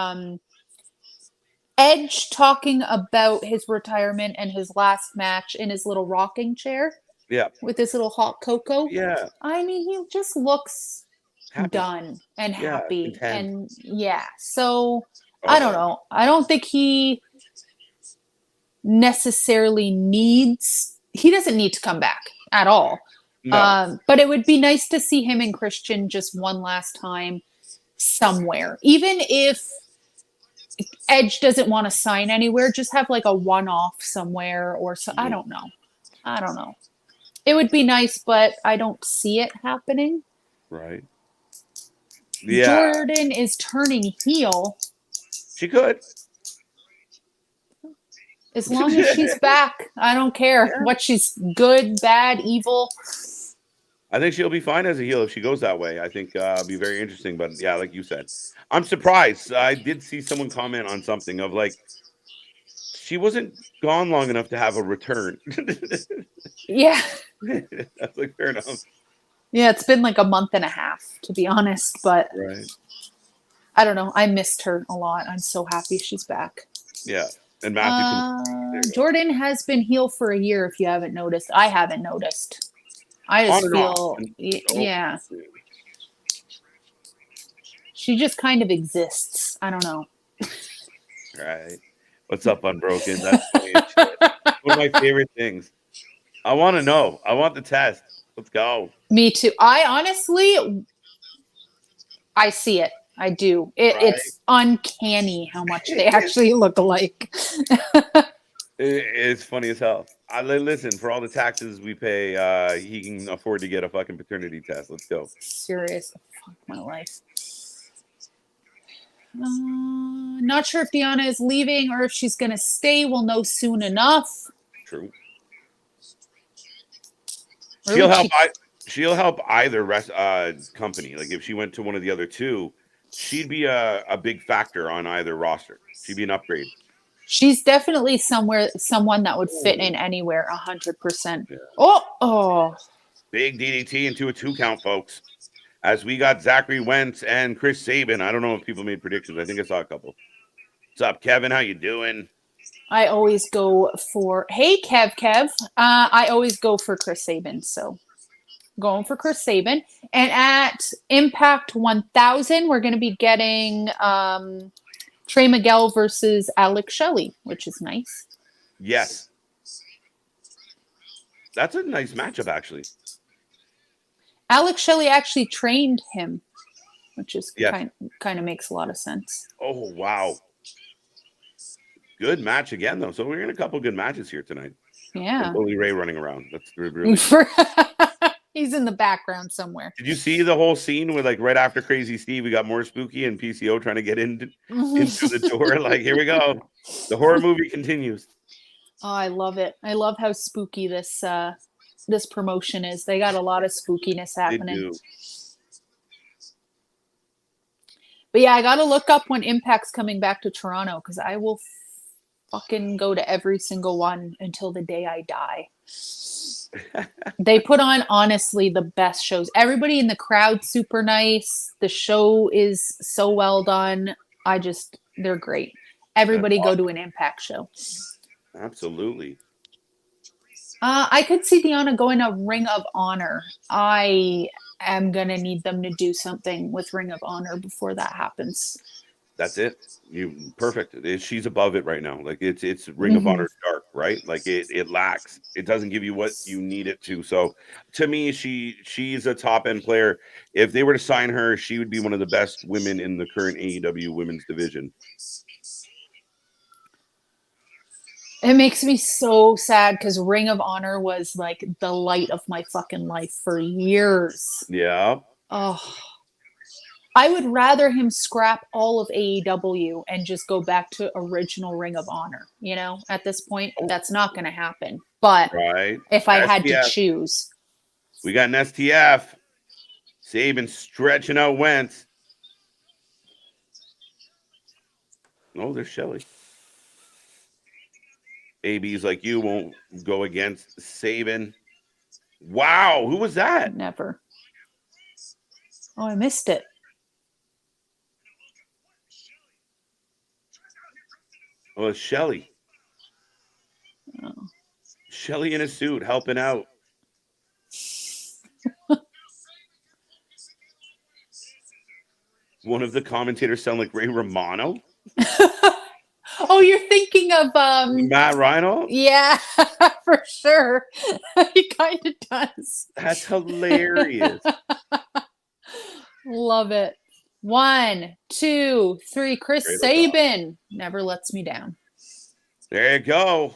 Edge talking about his retirement and his last match in his little rocking chair. Yeah. With his little hot cocoa. Yeah. I mean, he just looks done and happy. And so I don't know. I don't think he necessarily he doesn't need to come back at all. No. But it would be nice to see him and Christian just one last time somewhere. Even if Edge doesn't want to sign anywhere, just have like a one-off somewhere or so. I don't know. It would be nice, but I don't see it happening. Right. Yeah. Jordan is turning heel. She could. As long as she's back, I don't care what she's good, bad, evil. I think she'll be fine as a heel if she goes that way. I think it'll be very interesting. But yeah, like you said, I'm surprised. I did see someone comment on something of like, she wasn't gone long enough to have a return. Yeah. That's like fair enough. Yeah, it's been like a month and a half, to be honest. But I don't know. I missed her a lot. I'm so happy she's back. Yeah. And Matthew Jordan has been heel for a year, if you haven't noticed. I haven't noticed. I just feel, yeah. She just kind of exists. I don't know. Right. What's up, Unbroken? That's one of my favorite things. I want to know. I want the test. Let's go. Me too. I see it. I do. It's uncanny how much they actually look alike. It's funny as hell. Listen, for all the taxes we pay, he can afford to get a fucking paternity test. Let's go. Serious. Fuck my life. Not sure if Deanna is leaving or if she's going to stay. We'll know soon enough. True. She'll help either company. Like if she went to one of the other two, she'd be a big factor on either roster. She'd be an upgrade. She's definitely someone that would fit in anywhere, 100%. Yeah. Oh. Big DDT into a 2 count, folks. As we got Zachary Wentz and Chris Sabin. I don't know if people made predictions. I think I saw a couple. What's up, Kevin? How you doing? I always go for, hey, Kev. I always go for Chris Sabin, so going for Chris Sabin. And at Impact 1000, we're going to be getting Trey Miguel versus Alex Shelley, which is nice. Yes. That's a nice matchup, actually. Alex Shelley actually trained him, which is kind of makes a lot of sense. Oh, wow. Good match again, though. So we're in a couple good matches here tonight. Yeah. Bully Ray running around. That's really He's in the background somewhere. Did you see the whole scene where, like, right after Crazy Steve, we got more Spooky and PCO trying to get into the door? Like, here we go. The horror movie continues. Oh, I love it. I love how spooky this promotion is. They got a lot of spookiness happening. They do. But yeah, I got to look up when Impact's coming back to Toronto because I will fucking go to every single one until the day I die. They put on, honestly, the best shows. Everybody in the crowd, super nice. The show is so well done. They're great. Everybody go to an Impact show. Absolutely. I could see Deanna going to Ring of Honor. I am going to need them to do something with Ring of Honor before that happens. That's it. You perfect. She's above it right now. Like it's Ring of Honor dark, right? Like it lacks. It doesn't give you what you need it to. So to me, she's a top end player. If they were to sign her, she would be one of the best women in the current AEW women's division. It makes me so sad because Ring of Honor was like the light of my fucking life for years. Yeah. Oh, I would rather him scrap all of AEW and just go back to original Ring of Honor. You know, at this point, that's not going to happen. But Right. if I had to STF. choose, We got an STF. Saban stretching out Wentz. Oh, there's Shelly. AB's like, you won't go against Saban. Wow, who was that? never. Oh, I missed it. Oh, it's Shelly. Oh. Shelly in a suit helping out. One of the commentators sound like Ray Romano. Oh, you're thinking of Matt Rhino? Yeah, for sure. He kind of does. That's hilarious. Love it. 1, 2, 3. Chris Great Sabin never lets me down. There you go.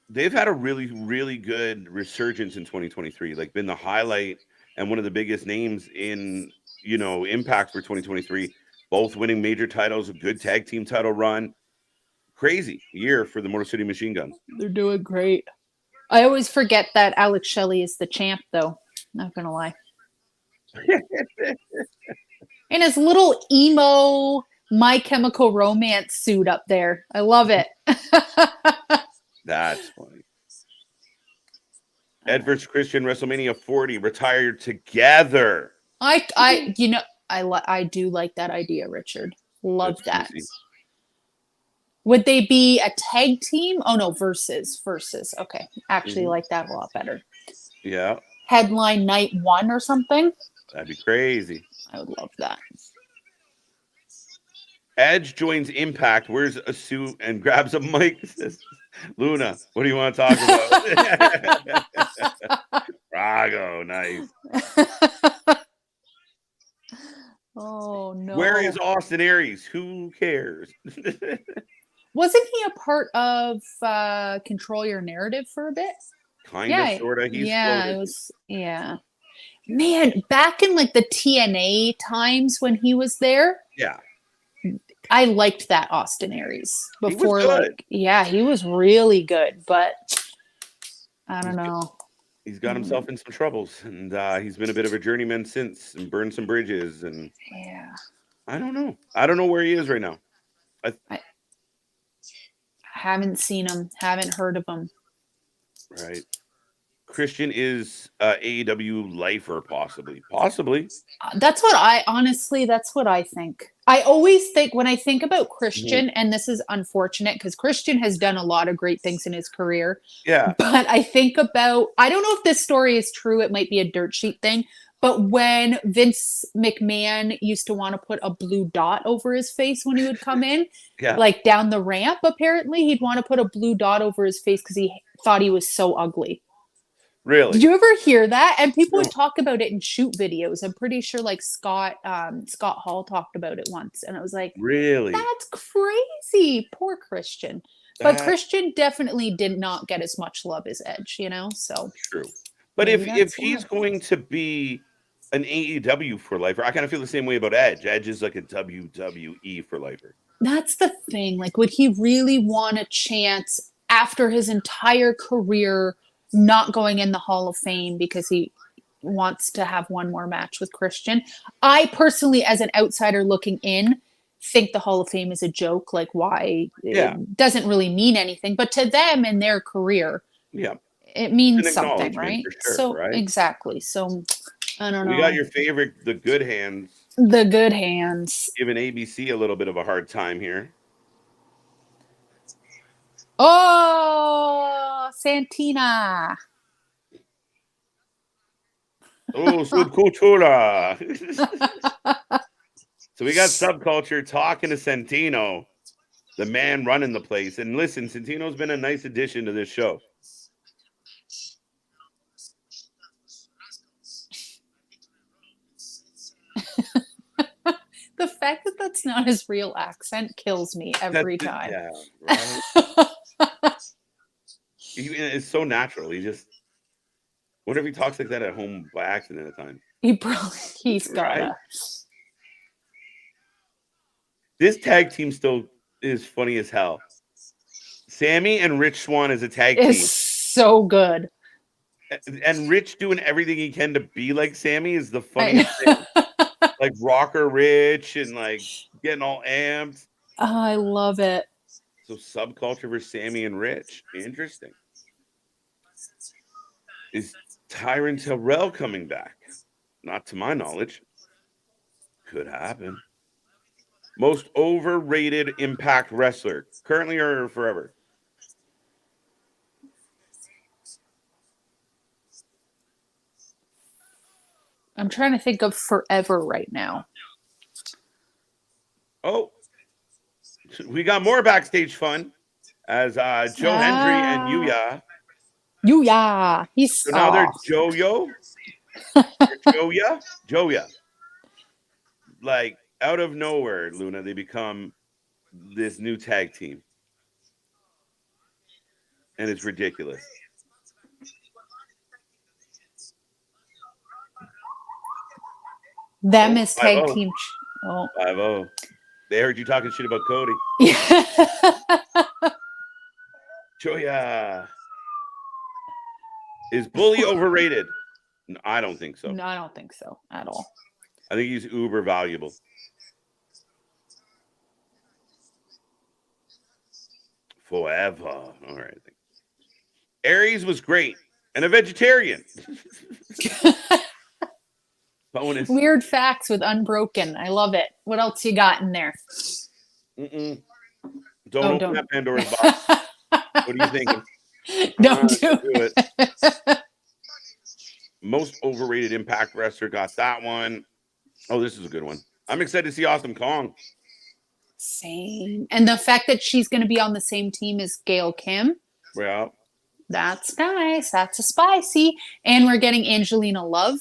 They've had a really, really good resurgence in 2023. Like, been the highlight and one of the biggest names in, Impact for 2023. Both winning major titles, a good tag team title run. Crazy year for the Motor City Machine Guns. They're doing great. I always forget that Alex Shelley is the champ, though. Not gonna lie. And his little emo My Chemical Romance suit up there. I love it. That's funny. Ed versus Christian, WrestleMania 40, retired together. I do like that idea, Richard. Love that. Juicy. Would they be a tag team? Oh no, versus. Okay, actually like that a lot better. Yeah. Headline night 1 or something. That'd be crazy. I would love that. Edge joins Impact, wears a suit, and grabs a mic. Says, Luna, what do you want to talk about? Brago, nice. Oh no. Where is Austin Aries? Who cares? Wasn't he a part of Control Your Narrative for a bit? Kind of, sort of. It was. Yeah. Man, back in like the TNA times when he was there. Yeah. I liked that Austin Aries before. He was good. He was really good, but I don't know. He's got himself in some troubles, and he's been a bit of a journeyman since, and burned some bridges. And yeah, I don't know. I don't know where he is right now. I haven't seen him. Haven't heard of him. Right. Christian is AEW lifer, possibly. That's what I think. I always think when I think about Christian, and this is unfortunate because Christian has done a lot of great things in his career. Yeah. But I think about, I don't know if this story is true. It might be a dirt sheet thing. But when Vince McMahon used to want to put a blue dot over his face when he would come in, like down the ramp, apparently he'd want to put a blue dot over his face because he thought he was so ugly. Really? Did you ever hear that? And people would talk about it in shoot videos. I'm pretty sure like Scott Hall talked about it once. And I was like, really? That's crazy. Poor Christian. But Christian definitely did not get as much love as Edge, so. True. But if he's going to be an AEW for lifer, I kind of feel the same way about Edge. Edge is like a WWE for lifer. That's the thing. Like, would he really want a chance after his entire career not going in the Hall of Fame because he wants to have one more match with Christian? I personally, as an outsider looking in, think the Hall of Fame is a joke. Like, why? It doesn't really mean anything. But to them in their career, it means something, right? Sure, so right? Exactly. So I don't know. We got your favorite, the Good Hands. The Good Hands. Giving ABC a little bit of a hard time here. Oh, Santina. Oh, Subcultura. So we got Subculture talking to Santino, the man running the place. And listen, Santino's been a nice addition to this show. The fact that that's not his real accent kills me every time. Yeah, right. It's so natural. He just, what if he talks like that at home by accident at times? He's gotta. Right? This tag team still is funny as hell. Sammy and Rich Swann as a tag team is so good. And Rich doing everything he can to be like Sammy is the funniest thing. Like Rocker Rich and like getting all amped. Oh, I love it. So Subculture versus Sammy and Rich. Interesting. Is Tyron Terrell coming back? Not to my knowledge. Could happen. Most overrated Impact wrestler, currently or forever? I'm trying to think of forever right now. Oh, we got more backstage fun as Joe Hendry and Yuya. Yuya, he's so now they're Joyo. Joya. Like out of nowhere, Luna, they become this new tag team, and it's ridiculous. Them is tag team. Oh, 5-0. They heard you talking shit about Cody. Joya. Is Bully overrated? No, I don't think so. No, I don't think so at all. I think he's uber valuable. Forever. All right. Aries was great and a vegetarian. Bonus. Weird facts with Unbroken. I love it. What else you got in there? Don't open that Pandora's box. What are you thinking? Don't do it. Most overrated Impact wrestler got that one. Oh, this is a good one. I'm excited to see Awesome Kong. Same. And the fact that she's going to be on the same team as Gail Kim. Yeah. That's nice. That's a spicy. And we're getting Angelina Love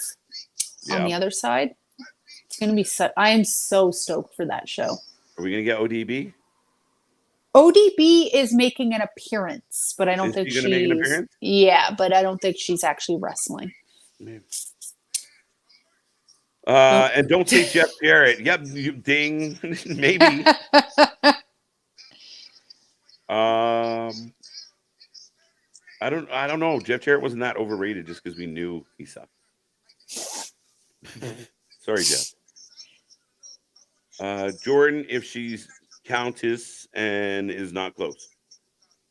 on the other side. It's going to be I am so stoked for that show. Are we going to get ODB? ODB is making an appearance, but I don't think she's going to make an appearance? Yeah, but I don't think she's actually wrestling. Maybe. And don't say Jeff Jarrett. Yep, you ding. Maybe. I don't know. Jeff Jarrett wasn't that overrated just because we knew he sucked. Sorry, Jeff. Jordan, if she's Countess and is not close.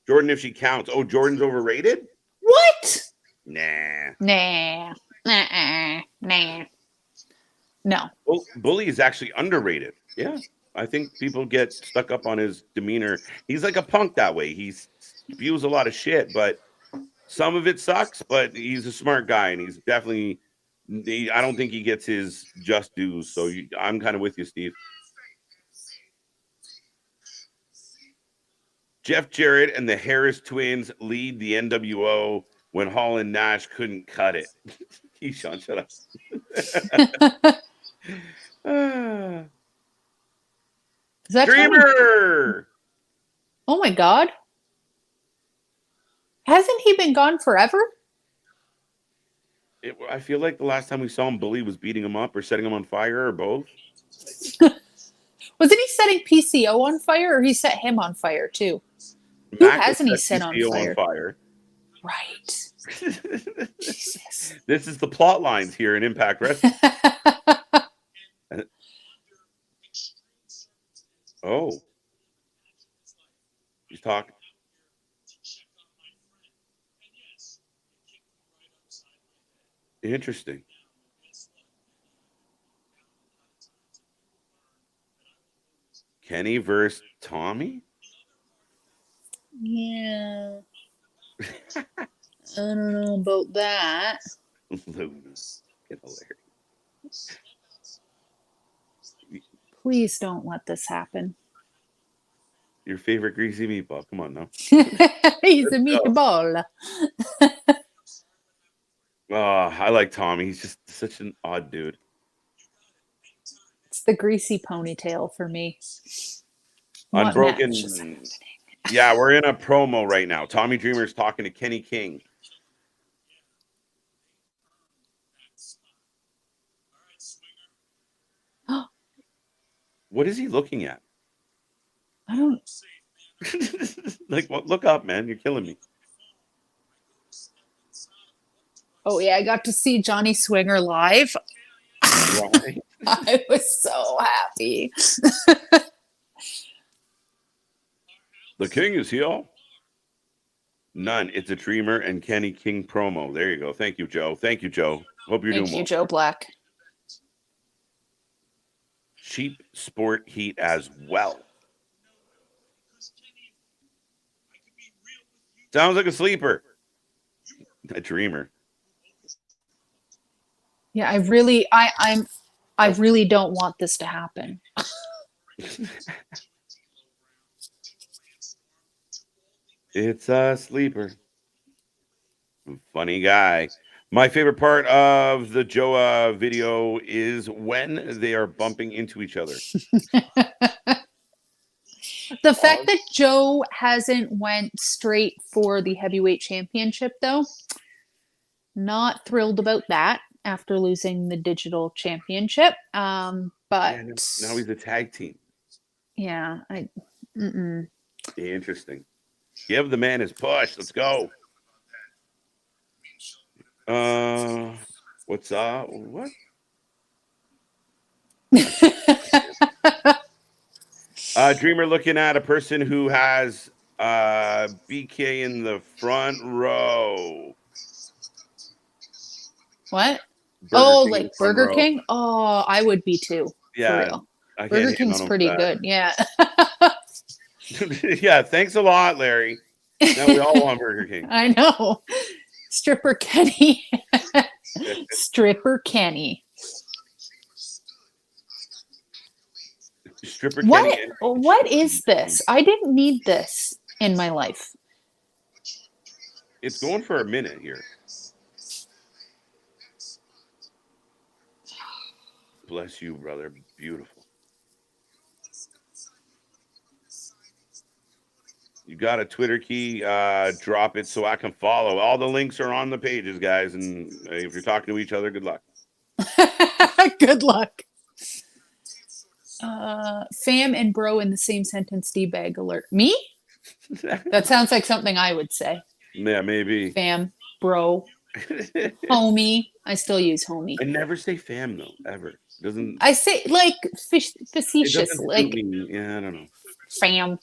Jordan, if she counts. Oh, Jordan's overrated? What? Nah. No. Well, Bully is actually underrated. Yeah. I think people get stuck up on his demeanor. He's like a punk that way. He spews a lot of shit, but some of it sucks, but he's a smart guy, and he's definitely, I don't think he gets his just dues. So I'm kind of with you, Steve. Jeff Jarrett and the Harris twins lead the NWO when Hall and Nash couldn't cut it. Keyshawn, shut up. Is that Dreamer? Oh my God. Hasn't he been gone forever? I feel like the last time we saw him, Bully was beating him up or setting him on fire or both. Wasn't he setting PCO on fire, or he set him on fire too? Who hasn't he set on fire? Right. Jesus. This is the plot lines here in Impact Wrestling. Oh. He's talking. Interesting. Kenny versus Tommy? Yeah. I don't know about that. Luna. Get hilarious. Please don't let this happen. Your favorite greasy meatball. Come on now. He's a meatball. Oh, I like Tommy. He's just such an odd dude. It's the greasy ponytail for me. Unbroken. Yeah, we're in a promo right now. Tommy Dreamer's talking to Kenny King. What is he looking at? I don't. Like, what? Look up, man. You're killing me. Oh yeah, I got to see Johnny Swinger live. Right. I was so happy. The King is here. None. It's a Dreamer and Kenny King promo. There you go. Thank you, Joe. Thank you, Joe. Hope you're doing well. Thank you, Joe Black. Cheap sport heat as well. Sounds like a sleeper. A Dreamer. Yeah, I really don't want this to happen. It's a sleeper. Funny guy. My favorite part of the Joa video is when they are bumping into each other. The fact that Joe hasn't went straight for the heavyweight championship, though, not thrilled about that after losing the digital championship. But yeah, now he's a tag team. Yeah, Interesting. Give the man his push. Let's go. What's up? What? Dreamer looking at a person who has BK in the front row. What? King like Burger King? Oh, I would be too. Yeah. For real. Burger King's pretty good. Yeah. Yeah. Thanks a lot, Larry. Now we all want Burger King. I know. Stripper Kenny. Stripper Kenny. Stripper Kenny. What is this? I didn't need this in my life. It's going for a minute here. Bless you, brother. Beautiful. You got a Twitter key, drop it so I can follow. All the links are on the pages, guys. And if you're talking to each other, good luck. Good luck. Fam and bro in the same sentence, D-bag alert. Me? That sounds like something I would say. Yeah, maybe. Fam, bro, homie. I still use homie. I never say fam, though, ever. Doesn't I say like facetious, like yeah, I don't know. Fam.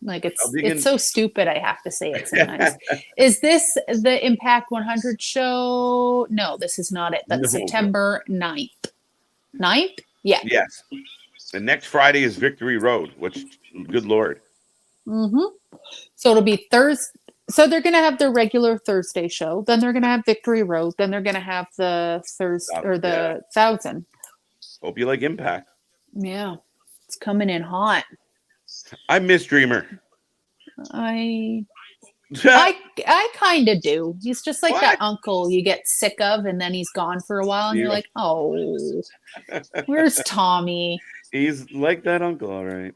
Like it's so stupid. I have to say it sometimes. Is this the Impact 100 show? No, this is not it. That's September 9th. 9th? Yeah. Yes. The next Friday is Victory Road, which, good Lord. So it'll be Thursday. So they're going to have their regular Thursday show. Then they're going to have Victory Road. Then they're going to have the Thursday or the 1,000. Hope you like Impact. Yeah. It's coming in hot. I miss Dreamer. I kind of do. He's just like that uncle you get sick of and then he's gone for a while and you're like, oh, where's Tommy? He's like that uncle, all right.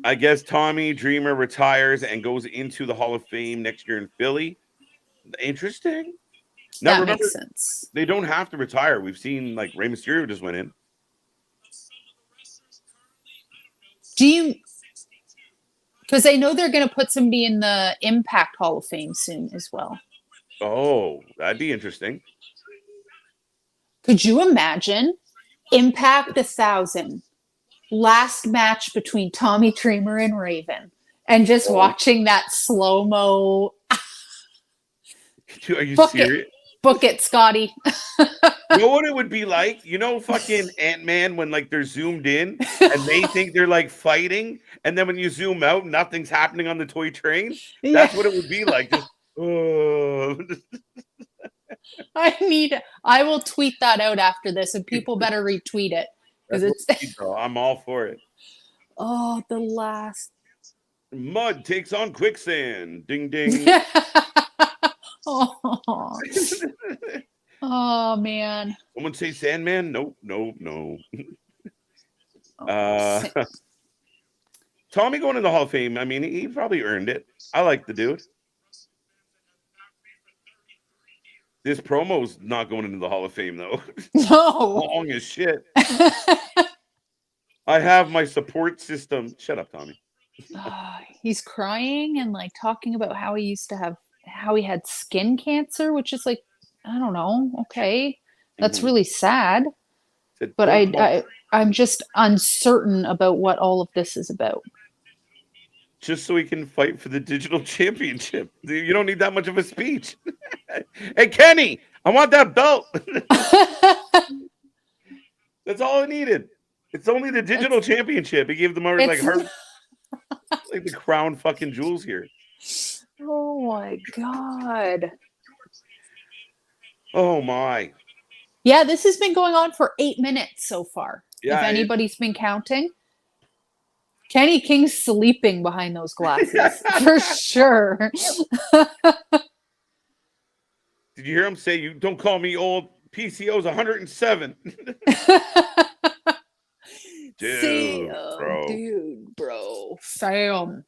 I guess Tommy Dreamer retires and goes into the Hall of Fame next year in Philly. Interesting. Now, that remember, makes sense. They don't have to retire. We've seen like Rey Mysterio just went in. Do you? Because I know they're going to put somebody in the Impact Hall of Fame soon as well. Oh, that'd be interesting. Could you imagine Impact 1,000? Last match between Tommy Dreamer and Raven, and just watching that slow-mo. Are you serious? Book it, Scotty. You know what it would be like? You know, fucking Ant-Man when like they're zoomed in and they think they're like fighting, and then when you zoom out, nothing's happening on the toy train. That's what it would be like. Just, oh. I I will tweet that out after this, and people better retweet it because it's. I'm all for it. Oh, the last. Mud takes on quicksand. Ding ding. Oh. Oh man. Someone say Sandman? Nope, nope, no. Tommy going to the Hall of Fame. I mean, he probably earned it. I like the dude. This promo's not going into the Hall of Fame though. No. Long as shit. I have my support system. Shut up, Tommy. He's crying and like talking about how he had skin cancer, which is like, I don't know. Okay. That's really sad. But I'm just uncertain about what all of this is about. Just so he can fight for the digital championship. You don't need that much of a speech. Hey, Kenny, I want that belt. That's all I needed. It's only the digital championship. He gave them over like the crown fucking jewels here. Oh my God. Oh my. Yeah, this has been going on for 8 minutes so far. Yeah, if anybody's been counting. Kenny King's sleeping behind those glasses for sure. Did you hear him say, "You don't call me old"? PCO's 107. Dude, bro. Sam.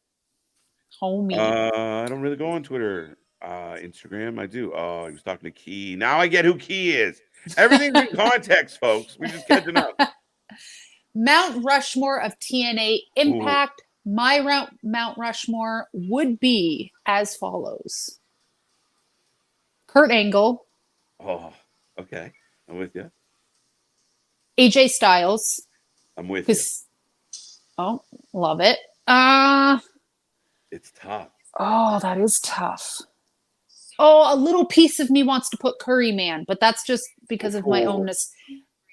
Homie. I don't really go on Twitter. Instagram, I do. Oh, he was talking to Key. Now I get who Key is. Everything's in context, folks. We're just catching up. Mount Rushmore of TNA Impact. Ooh. My Mount Rushmore would be as follows. Kurt Angle. Oh, okay. I'm with you. AJ Styles. I'm with you. Oh, love it. It's tough. Oh, that is tough. Oh, a little piece of me wants to put Curry Man, but that's just because of my ownness.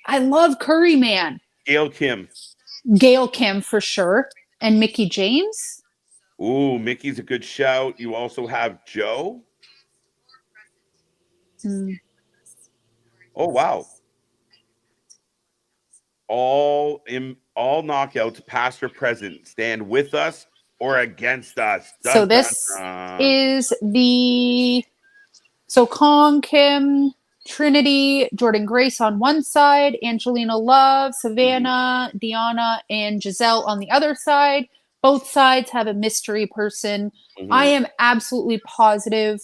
I love Curry Man. Gail Kim for sure. And Mickie James. Ooh, Mickey's a good shout. You also have Joe. Oh, wow. All knockouts, past or present, stand with us or against us. Dun, so this is Kong, Kim, Trinity, Jordan Grace on one side, Angelina Love, Savannah, Deanna, and Giselle on the other side. Both sides have a mystery person. I am absolutely positive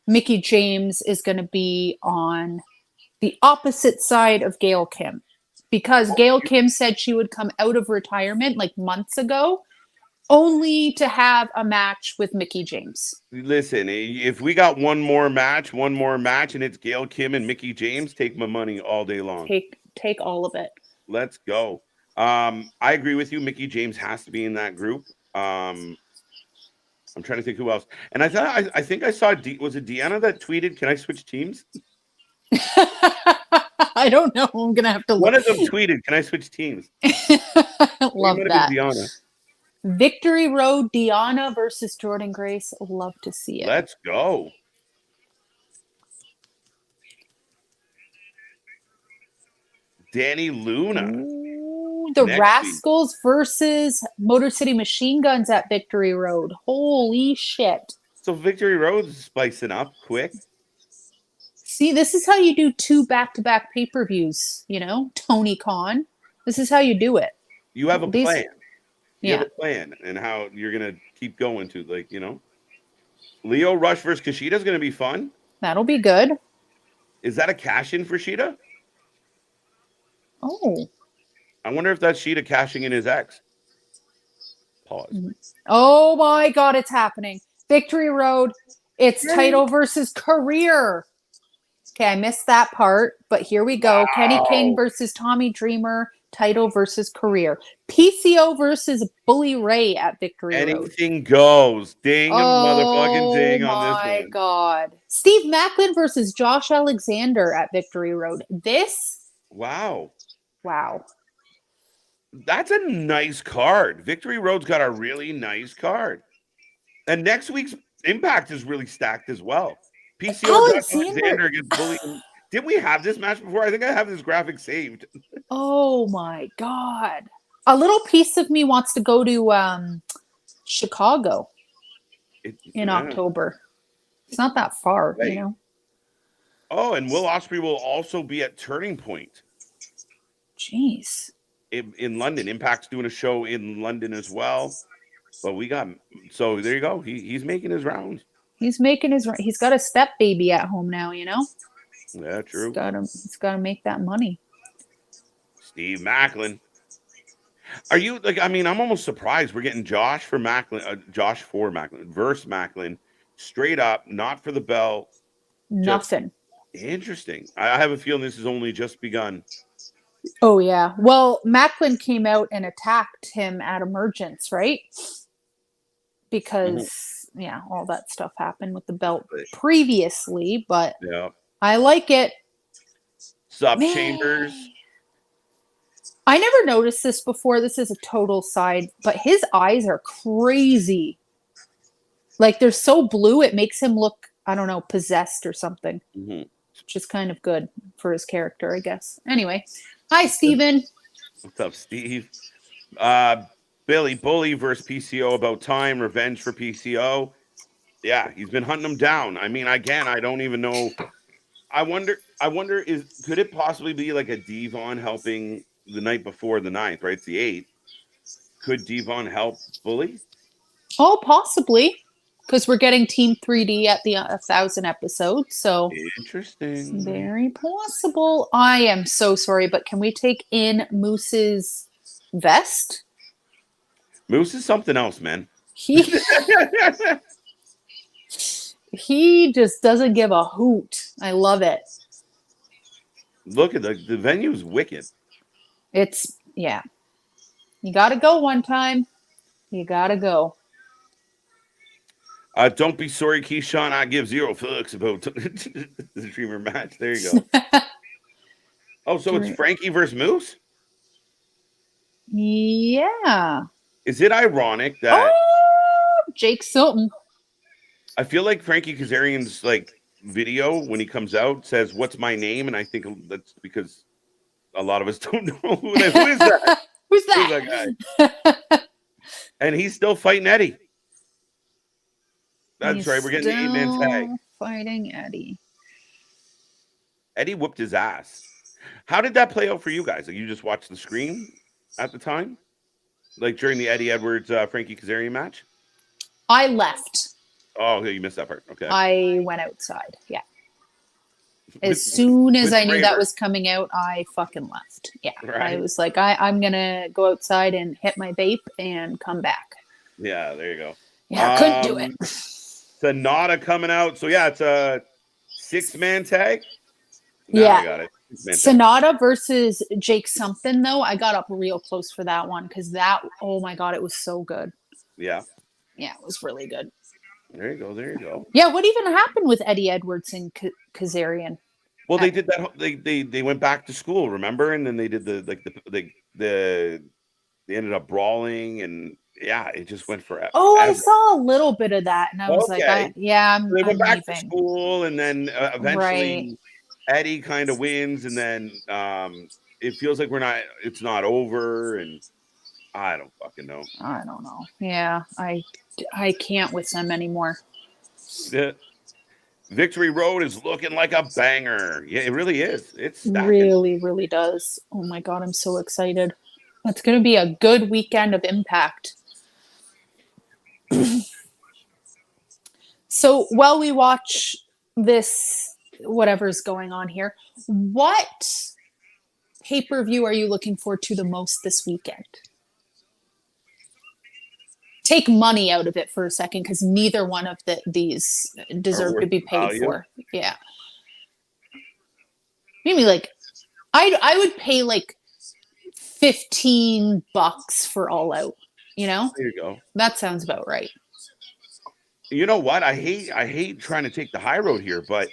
Mickie James is going to be on the opposite side of Gail Kim, because Gail Kim said she would come out of retirement like months ago, only to have a match with Mickie James. Listen, if we got one more match, and it's Gail Kim and Mickie James, take my money all day long. Take all of it. Let's go. I agree with you. Mickie James has to be in that group. I'm trying to think who else. And I think I saw, was it Deanna that tweeted, "Can I switch teams?" I don't know. I'm going to have to look. One of them tweeted, "Can I switch teams?" Love that. Deanna. Victory Road, Deanna versus Jordan Grace. Love to see it. Let's go. Danny Luna. Ooh, the Rascals versus Motor City Machine Guns at Victory Road. Holy shit. So Victory Road's spicing up quick. See, this is how you do 2 back-to-back pay-per-views, Tony Khan. This is how you do it. You have a plan. You have a plan and how you're going to keep going to, Leo Rush versus Kushida is going to be fun. That'll be good. Is that a cash-in for Shida? Oh. I wonder if that's Shida cashing in his ex. Pause. Oh my God, it's happening. Victory Road. It's title versus career. Okay, I missed that part, but here we go. Wow. Kenny King versus Tommy Dreamer. Title versus career. PCO versus Bully Ray at Victory Road. Anything goes. Ding, motherfucking ding on this one. Oh my God. Steve Macklin versus Josh Alexander at Victory Road. Wow. Wow. That's a nice card. Victory Road's got a really nice card. And next week's Impact is really stacked as well. PCO Alexander against Bully Did we have this match before? I think I have this graphic saved. Oh my God. A little piece of me wants to go to Chicago in October. It's not that far, right. you know? Oh, and Will Ospreay will also be at Turning Point. Jeez. In London. Impact's doing a show in London as well. But we got, so there you go. He's making his rounds. He's got a step baby at home now, you know? Yeah, true. He's gotta make that money. Steve Macklin. Are you like, I mean, I'm almost surprised we're getting Josh for Macklin, versus Macklin, straight up, not for the belt. Nothing. Interesting. I have a feeling this has only just begun. Oh yeah. Well, Macklin came out and attacked him at Emergence, right? Because yeah, all that stuff happened with the belt previously, but yeah, I like it. Sup, Chambers. I never noticed this before. This is a total side, but his eyes are crazy. Like they're so blue, it makes him look, I don't know, possessed or something. Which is kind of good for his character, I guess. Anyway, hi, Steven. What's up, Steve? Billy Bully versus PCO, about time. Revenge for PCO. Yeah, he's been hunting him down. I mean, again, I don't even know. I wonder, could it possibly be like a Devon helping the night before the 9th, right? It's the 8th. Could Devon help Bully? Oh, possibly. Because we're getting Team 3D at the 1,000 episodes. So interesting. Very possible. I am so sorry, but can we take in Moose's vest? Moose is something else, man. He just doesn't give a hoot. I love it. Look at the venue is wicked. It's, yeah. You got to go one time. You got to go. Don't be sorry, Keyshawn. I give 0 fucks about the Dreamer match. There you go. Oh, so it's Frankie versus Moose? Yeah. Is it ironic that Jake Sutton? I feel like Frankie Kazarian's like video when he comes out says, "What's my name?" And I think that's because a lot of us don't know who is that. Who's that guy? And he's still fighting Eddie. That's right. We're getting the 8-man tag. Fighting Eddie. Eddie whooped his ass. How did that play out for you guys? Like you just watched the screen at the time, like during the Eddie Edwards Frankie Kazarian match? I left. Oh, you missed that part. Okay. I went outside. Yeah. As soon as I knew that was coming out, I fucking left. Yeah. Right. I was like, I'm going to go outside and hit my vape and come back. Yeah, there you go. Yeah, I couldn't do it. Sonata coming out. So, yeah, it's a 6-man tag. Yeah. I got it. Sonata versus Jake something, though. I got up real close for that one because oh my God, it was so good. Yeah. Yeah, it was really good. There you go. There you go. Yeah, what even happened with Eddie Edwards and Kazarian? Well, they did that. They went back to school, remember? And then they did they ended up brawling, and yeah, it just went forever. Oh, I saw a little bit of that, and I was like, I'm they went back leaving. to school, and then eventually Eddie kind of wins, and then it feels like it's not over, and I don't fucking know. I don't know. Yeah, I can't with them anymore. Yeah. Victory Road is looking like a banger. Yeah, it really is. It's stacking. Really, really does. Oh my God, I'm so excited. It's going to be a good weekend of Impact. So while we watch this, whatever's going on here, what pay-per-view are you looking forward to the most this weekend? Take money out of it for a second, because neither one of these deserve to be paid for. Yeah. Maybe like, I would pay like $15 for All Out. You know? There you go. That sounds about right. You know what? I hate trying to take the high road here, but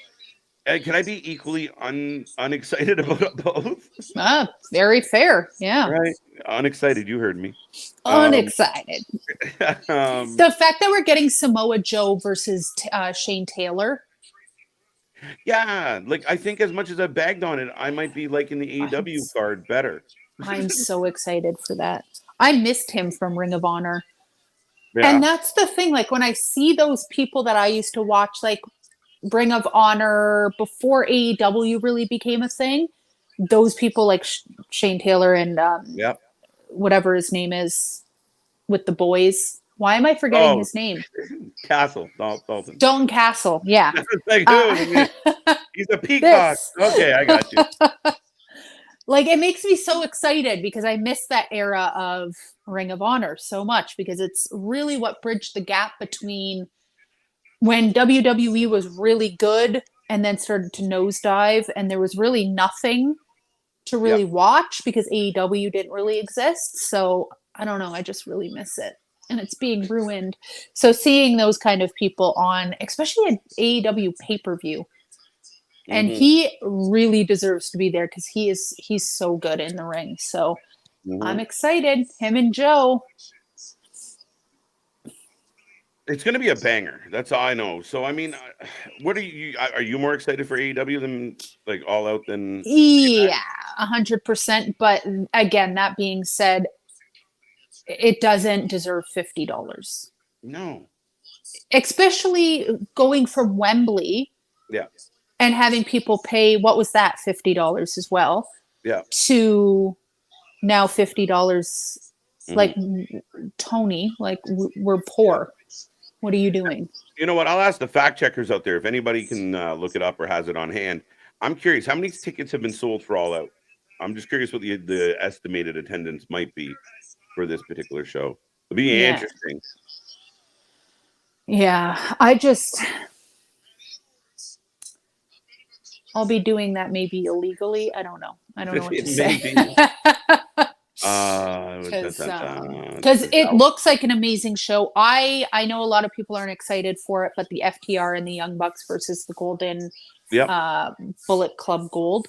can I be equally unexcited about both? Very fair. Yeah. Right. Unexcited. You heard me. Unexcited. The fact that we're getting Samoa Joe versus Shane Taylor. Yeah, like I think as much as I bagged on it, I might be liking the AEW card better. I'm so excited for that. I missed him from Ring of Honor. Yeah. And that's the thing, like when I see those people that I used to watch, like Ring of Honor before AEW really became a thing, those people like Shane Taylor and Yep. whatever his name is with the boys. Why am I forgetting his name? Castle, Dalton. Dalton Castle. Yeah. Like who? I mean, he's a peacock. Okay, I got you. Like it makes me so excited because I miss that era of Ring of Honor so much because it's really what bridged the gap between when WWE was really good and then started to nosedive and there was really nothing to really watch because AEW didn't really exist. So I don't know, I just really miss it. And it's being ruined. So seeing those kind of people on, especially an AEW pay-per-view, and he really deserves to be there because he's so good in the ring. So I'm excited. Him and Joe. It's going to be a banger. That's all I know. So I mean, what are you more excited for AEW than like All Out than? Yeah, 100%. But again, that being said, it doesn't deserve $50. No. Especially going from Wembley. Yeah. And having people pay, what was that, $50 as well? Yeah. To now $50. Like, Tony, like, we're poor. What are you doing? You know what? I'll ask the fact checkers out there if anybody can look it up or has it on hand. I'm curious, how many tickets have been sold for All Out? I'm just curious what the estimated attendance might be for this particular show. It'll be interesting. Yeah, I'll be doing that maybe illegally. I don't know. I don't know what to say. Because it looks like an amazing show. I know a lot of people aren't excited for it, but the FTR and the Young Bucks versus the Golden Bullet Club Gold.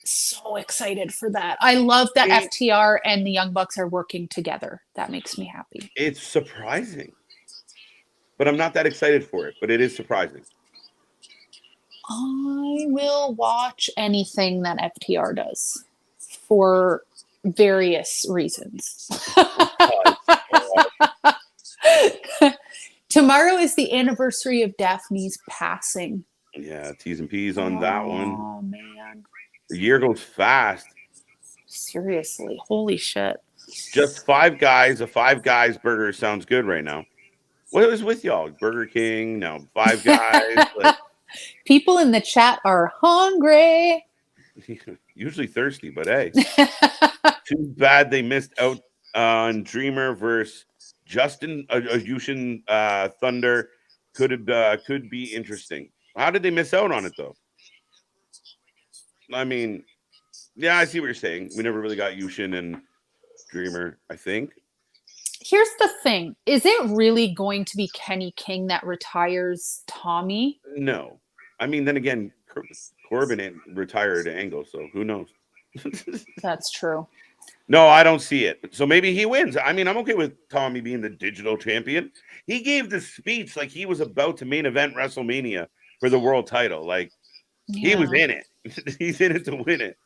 So excited for that. I love that FTR and the Young Bucks are working together. That makes me happy. It's surprising. But I'm not that excited for it, but it is surprising. I will watch anything that FTR does for various reasons. Tomorrow is the anniversary of Daphne's passing. Yeah, T's and P's on that one. Oh, man. The year goes fast. Seriously. Holy shit. Just Five Guys. A Five Guys burger sounds good right now. What is with y'all? Burger King, now Five Guys. Like, people in the chat are hungry. Usually thirsty, but hey. Too bad they missed out on Dreamer versus Justin Yushin Thunder. Could be interesting. How did they miss out on it though? I mean, yeah, I see what you're saying. We never really got Yushin and Dreamer, I think. Here's the thing. Is it really going to be Kenny King that retires Tommy? No. I mean, then again, Corbin retired Angle, so who knows? That's true. No, I don't see it. So maybe he wins. I mean, I'm okay with Tommy being the digital champion. He gave the speech like he was about to main event WrestleMania for the world title. Like, he was in it. He's in it to win it.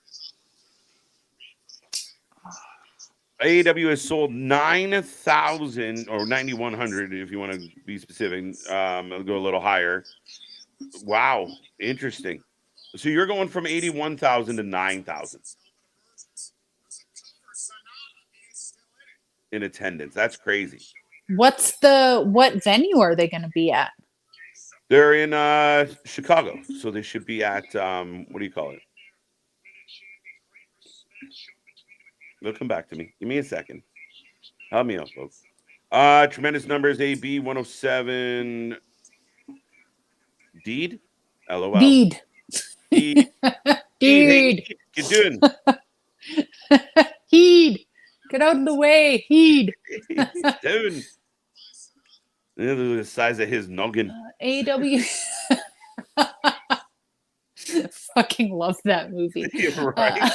AEW has sold 9,000 or 9,100 if you want to be specific. I'll go a little higher. Wow, interesting. So you're going from 81,000 to 9,000 in attendance. That's crazy. What venue are they going to be at? They're in Chicago, so they should be at what do you call it? They'll come back to me. Give me a second. Help me out, folks. Tremendous numbers. AB 107. Deed. LOL. Deed. Deed. Hey, you doing? Heed. Get out of the way. Heed. Doing. The size of his noggin. AW. Fucking love that movie. Right.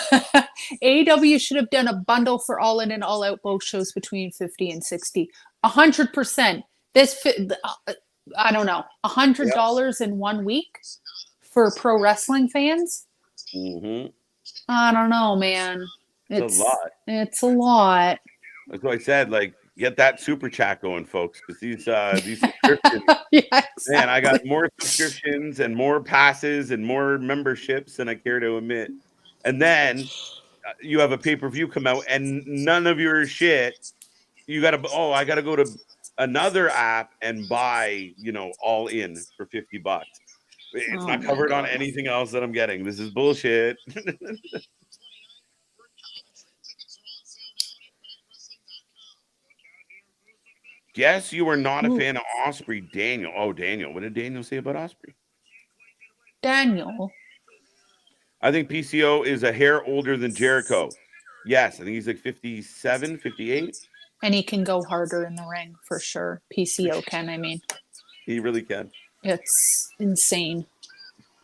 AEW should have done a bundle for All In and All Out, both shows between 50 and 60. 100%. This I don't know, $100 in 1 week. for pro wrestling fans. Mm-hmm. I don't know, man. It's a lot. It's a lot. That's what I said. Like, get that super chat going, folks, because these subscriptions. Yeah, exactly. Man, I got more subscriptions and more passes and more memberships than I care to admit. And then you have a pay-per-view come out and none of your shit. You got to, I got to go to another app and buy, all in for $50. It's not covered on anything else that I'm getting. This is bullshit. Guess you were not a fan of Osprey, Daniel. Oh, Daniel. What did Daniel say about Osprey? Daniel. I think PCO is a hair older than Jericho. Yes, I think he's like 57, 58. And he can go harder in the ring for sure. PCO can, I mean. He really can. It's insane.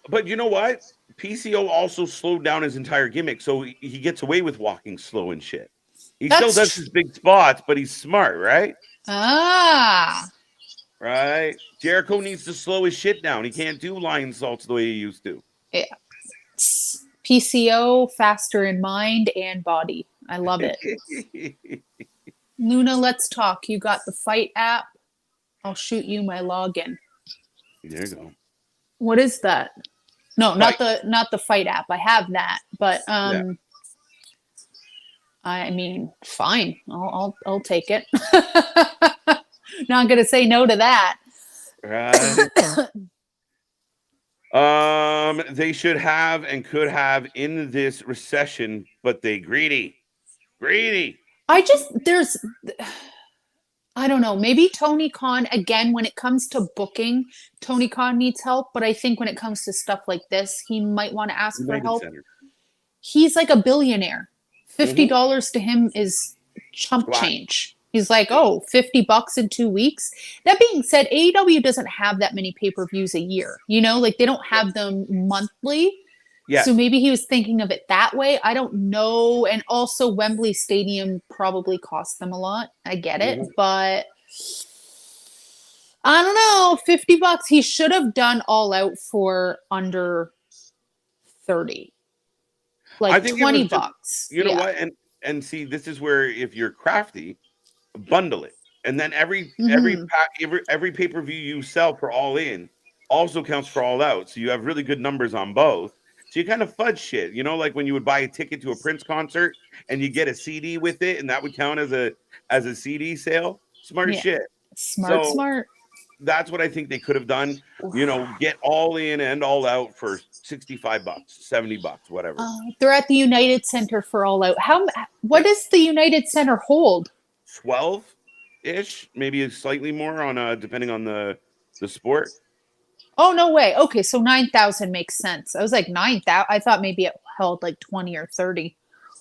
But you know what? PCO also slowed down his entire gimmick, so he gets away with walking slow and shit. He still does his big spots, but he's smart, right? Ah. Right? Jericho needs to slow his shit down. He can't do lion salts the way he used to. Yeah. PCO, faster in mind and body. I love it. Luna, let's talk. You got the Fight app. I'll shoot you my login. There you go. What is that? No, not the Fight app. I have that, but yeah. I mean, fine. I'll take it. Not gonna say no to that. Right. They should have and could have in this recession, but they greedy. I don't know. Maybe Tony Khan, again, when it comes to booking, Tony Khan needs help. But I think when it comes to stuff like this, he might want to ask for help. Center. He's like a billionaire. $50 to him is chump change. He's like, oh, $50 in 2 weeks. That being said, AEW doesn't have that many pay-per-views a year. Like they don't have them monthly. Yes. So maybe he was thinking of it that way. I don't know. And also Wembley Stadium probably cost them a lot. I get it. But I don't know. $50. He should have done All Out for under 30. Like $20. You know what? And see, this is where if you're crafty, bundle it. And then every pay-per-view you sell for All In also counts for All Out. So you have really good numbers on both. So you kind of fudge shit, like when you would buy a ticket to a Prince concert and you get a CD with it, and that would count as a CD sale. Smart shit. Smart. That's what I think they could have done. Get All In and All Out for $65, $70, whatever. They're at the United Center for All Out. What does the United Center hold? 12-ish, maybe slightly more on depending on the sport. Oh, no way. Okay, so 9,000 makes sense. I was like 9,000. I thought maybe it held like 20 or 30.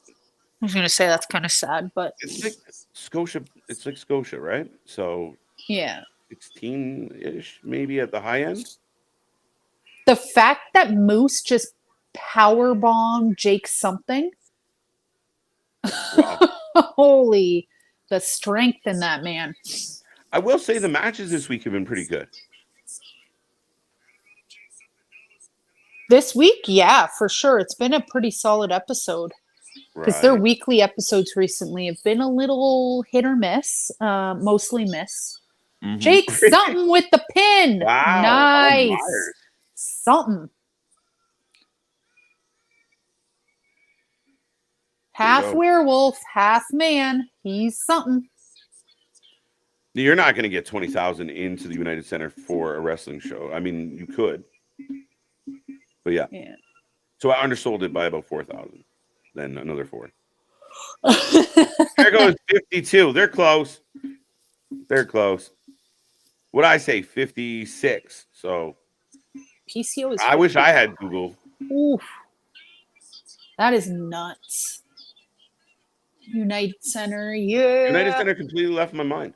I was going to say that's kind of sad, but it's like Scotia. It's like Scotia, right? So yeah, 16-ish, maybe at the high end. The fact that Moose just powerbombed Jake something. Wow. Holy, the strength in that man. I will say the matches this week have been pretty good. This week, yeah, for sure. It's been a pretty solid episode. Because their weekly episodes recently have been a little hit or miss, mostly miss. Jake, something with the pin. Wow. Nice. Something. Half werewolf, half man. He's something. You're not going to get 20,000 into the United Center for a wrestling show. I mean, you could. But yeah. So I undersold it by about 4,000. Then another 4. There goes 52. They're close. What I say, 56. So PCO is. I wish I had Google. Oof. That is nuts. United Center, yeah. United Center completely left my mind.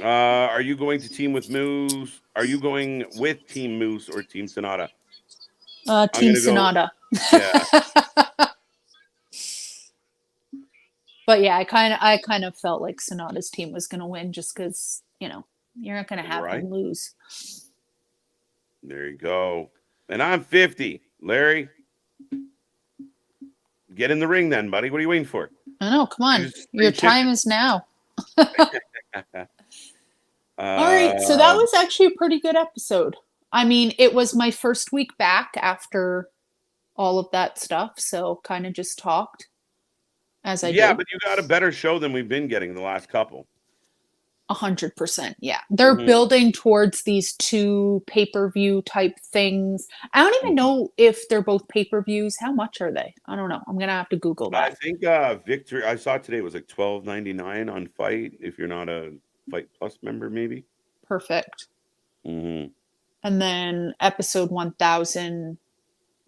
Are you going to team with Moose? Are you going with Team Moose or Team Sonata? Team Sonata. Yeah. But yeah, I kind of felt like Sonata's team was going to win just because, you're not going to have him lose. There you go. And I'm 50. Larry, get in the ring then, buddy. What are you waiting for? I know. Come on. Your time is now. All right. So that was actually a pretty good episode. I mean, it was my first week back after all of that stuff. So kind of just talked as I did. Yeah, but you got a better show than we've been getting the last couple. 100%. Yeah. They're building towards these 2 pay-per-view type things. I don't even know if they're both pay-per-views. How much are they? I don't know. I'm going to have to Google that. I think Victory, I saw today, was like $12.99 on Fight if you're not a Fight Plus member, maybe. Perfect. Mm-hmm. And then episode 1000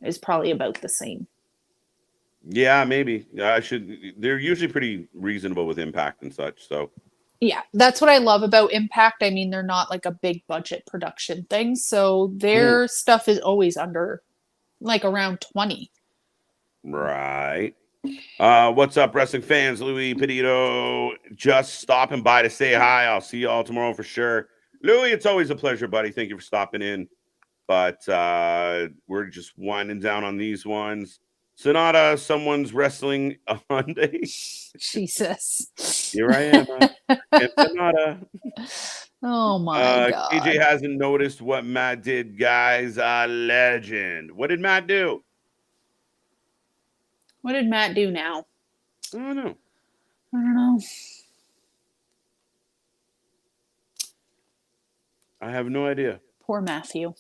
is probably about the same. Yeah, maybe. They're usually pretty reasonable with Impact and such, so. Yeah, that's what I love about Impact. I mean, they're not like a big budget production thing, so their stuff is always under like around 20. Right. What's up, wrestling fans? Louis Petito just stopping by to say hi. I'll see you all tomorrow for sure. Louis, it's always a pleasure, buddy. Thank you for stopping in. But we're just winding down on these ones. Sonata, someone's wrestling a Hyundai. Jesus. Here I am. And Sonata. Oh my God. KJ hasn't noticed what Matt did, guys. Legend. What did Matt do? What did Matt do now? I don't know. I don't know. I have no idea. Poor Matthew.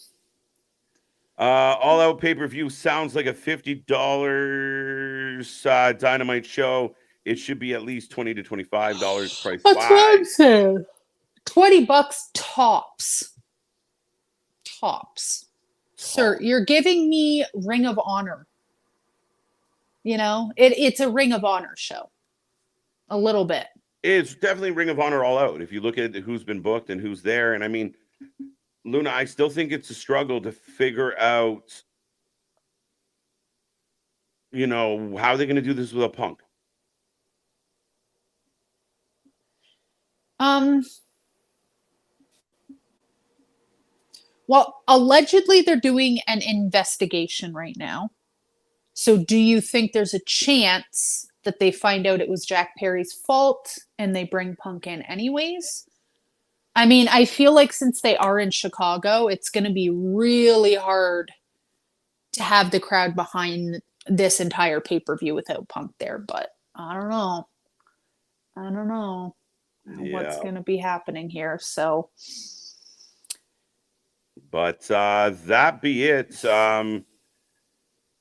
All Out pay-per-view sounds like a $50 Dynamite show. It should be at least $20 to $25 price. That's what I'm saying. $20 tops. Tops. Sir, you're giving me Ring of Honor. You know, it's a Ring of Honor show. A little bit. It's definitely Ring of Honor All Out. If you look at who's been booked and who's there. And I mean, Luna, I still think it's a struggle to figure out, you know, how they're going to do this with a Punk. Well, allegedly they're doing an investigation right now. So do you think there's a chance that they find out it was Jack Perry's fault and they bring Punk in anyways? I mean, I feel like since they are in Chicago, it's going to be really hard to have the crowd behind this entire pay-per-view without Punk there. But I don't know. What's going to be happening here. So, but that be it.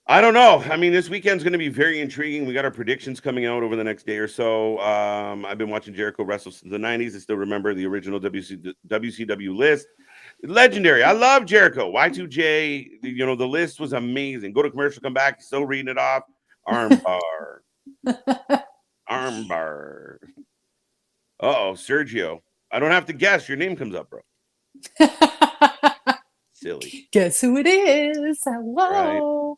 I don't know. I mean, this weekend's going to be very intriguing. We got our predictions coming out over the next day or so. I've been watching Jericho wrestle since the 90s. I still remember the original WCW list. Legendary. I love Jericho. Y2J, you know, the list was amazing. Go to commercial, come back, still reading it off. Armbar. Armbar. Uh-oh, Sergio. I don't have to guess. Your name comes up, bro. Silly. Guess who it is? Hello. Right.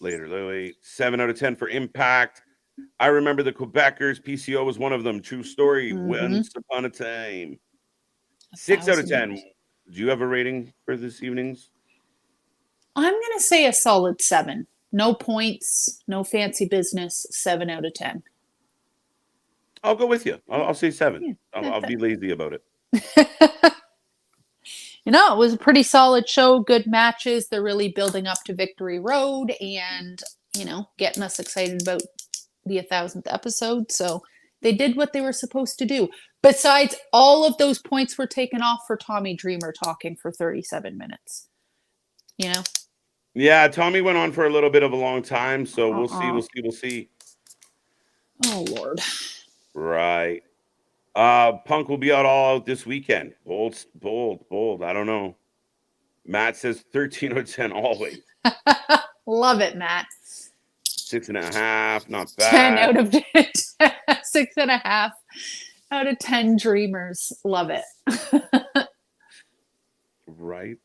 Later, Louis. 7 out of 10 for Impact. I remember the Quebecers. PCO was one of them. True story. Once upon a time. 6 out of 10. Do you have a rating for this evening's? I'm going to say a solid 7. No points, no fancy business. 7 out of 10. I'll go with you. I'll say 7. Yeah, I'll be lazy about it. You know, it was a pretty solid show, good matches. They're really building up to Victory Road and, you know, getting us excited about the 1000th episode. So they did what they were supposed to do. Besides, all of those points were taken off for Tommy Dreamer talking for 37 minutes. You know? Yeah, Tommy went on for a little bit of a long time. So we'll see. Oh, Lord. Right. Punk will be all out this weekend. Bold. I don't know. Matt says 13 out of 10 always. Love it, Matt. 6.5, not bad. 10 out of 10. 6.5 out of 10 dreamers. Love it. Right.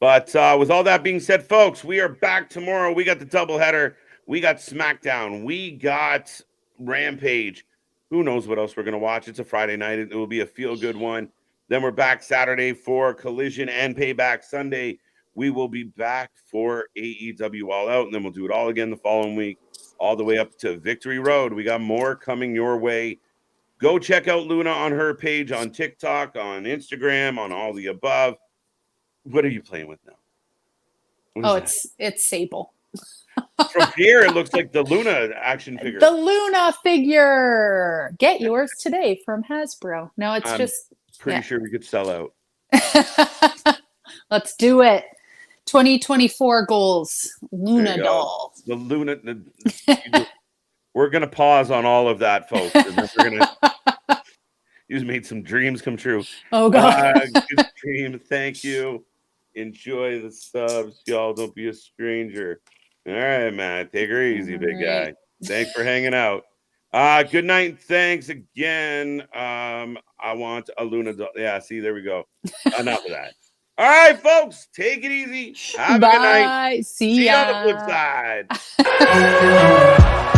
But with all that being said, folks, we are back tomorrow. We got the doubleheader. We got SmackDown. We got Rampage. Who knows what else we're going to watch? It's a Friday night. It will be a feel-good one. Then we're back Saturday for Collision and Payback. Sunday, we will be back for AEW All Out, and then we'll do it all again the following week, all the way up to Victory Road. We got more coming your way. Go check out Luna on her page on TikTok, on Instagram, on all the above. What are you playing with now? It's Sable. From here, it looks like the Luna action figure. The Luna figure. Get yours today from Hasbro. No, it's just pretty sure we could sell out. Let's do it. 2024 goals. Luna doll. The Luna. We're gonna pause on all of that, folks. And then we're gonna. You made some dreams come true. Oh God. Good dream. Thank you. Enjoy the subs, y'all. Don't be a stranger. All right, man. Take her easy, big guy. Thanks for hanging out. Good night. Thanks again. I want a Luna doll. Yeah, see, there we go. Enough of that. All right, folks. Take it easy. Have a good night. See ya. See you on the flip side.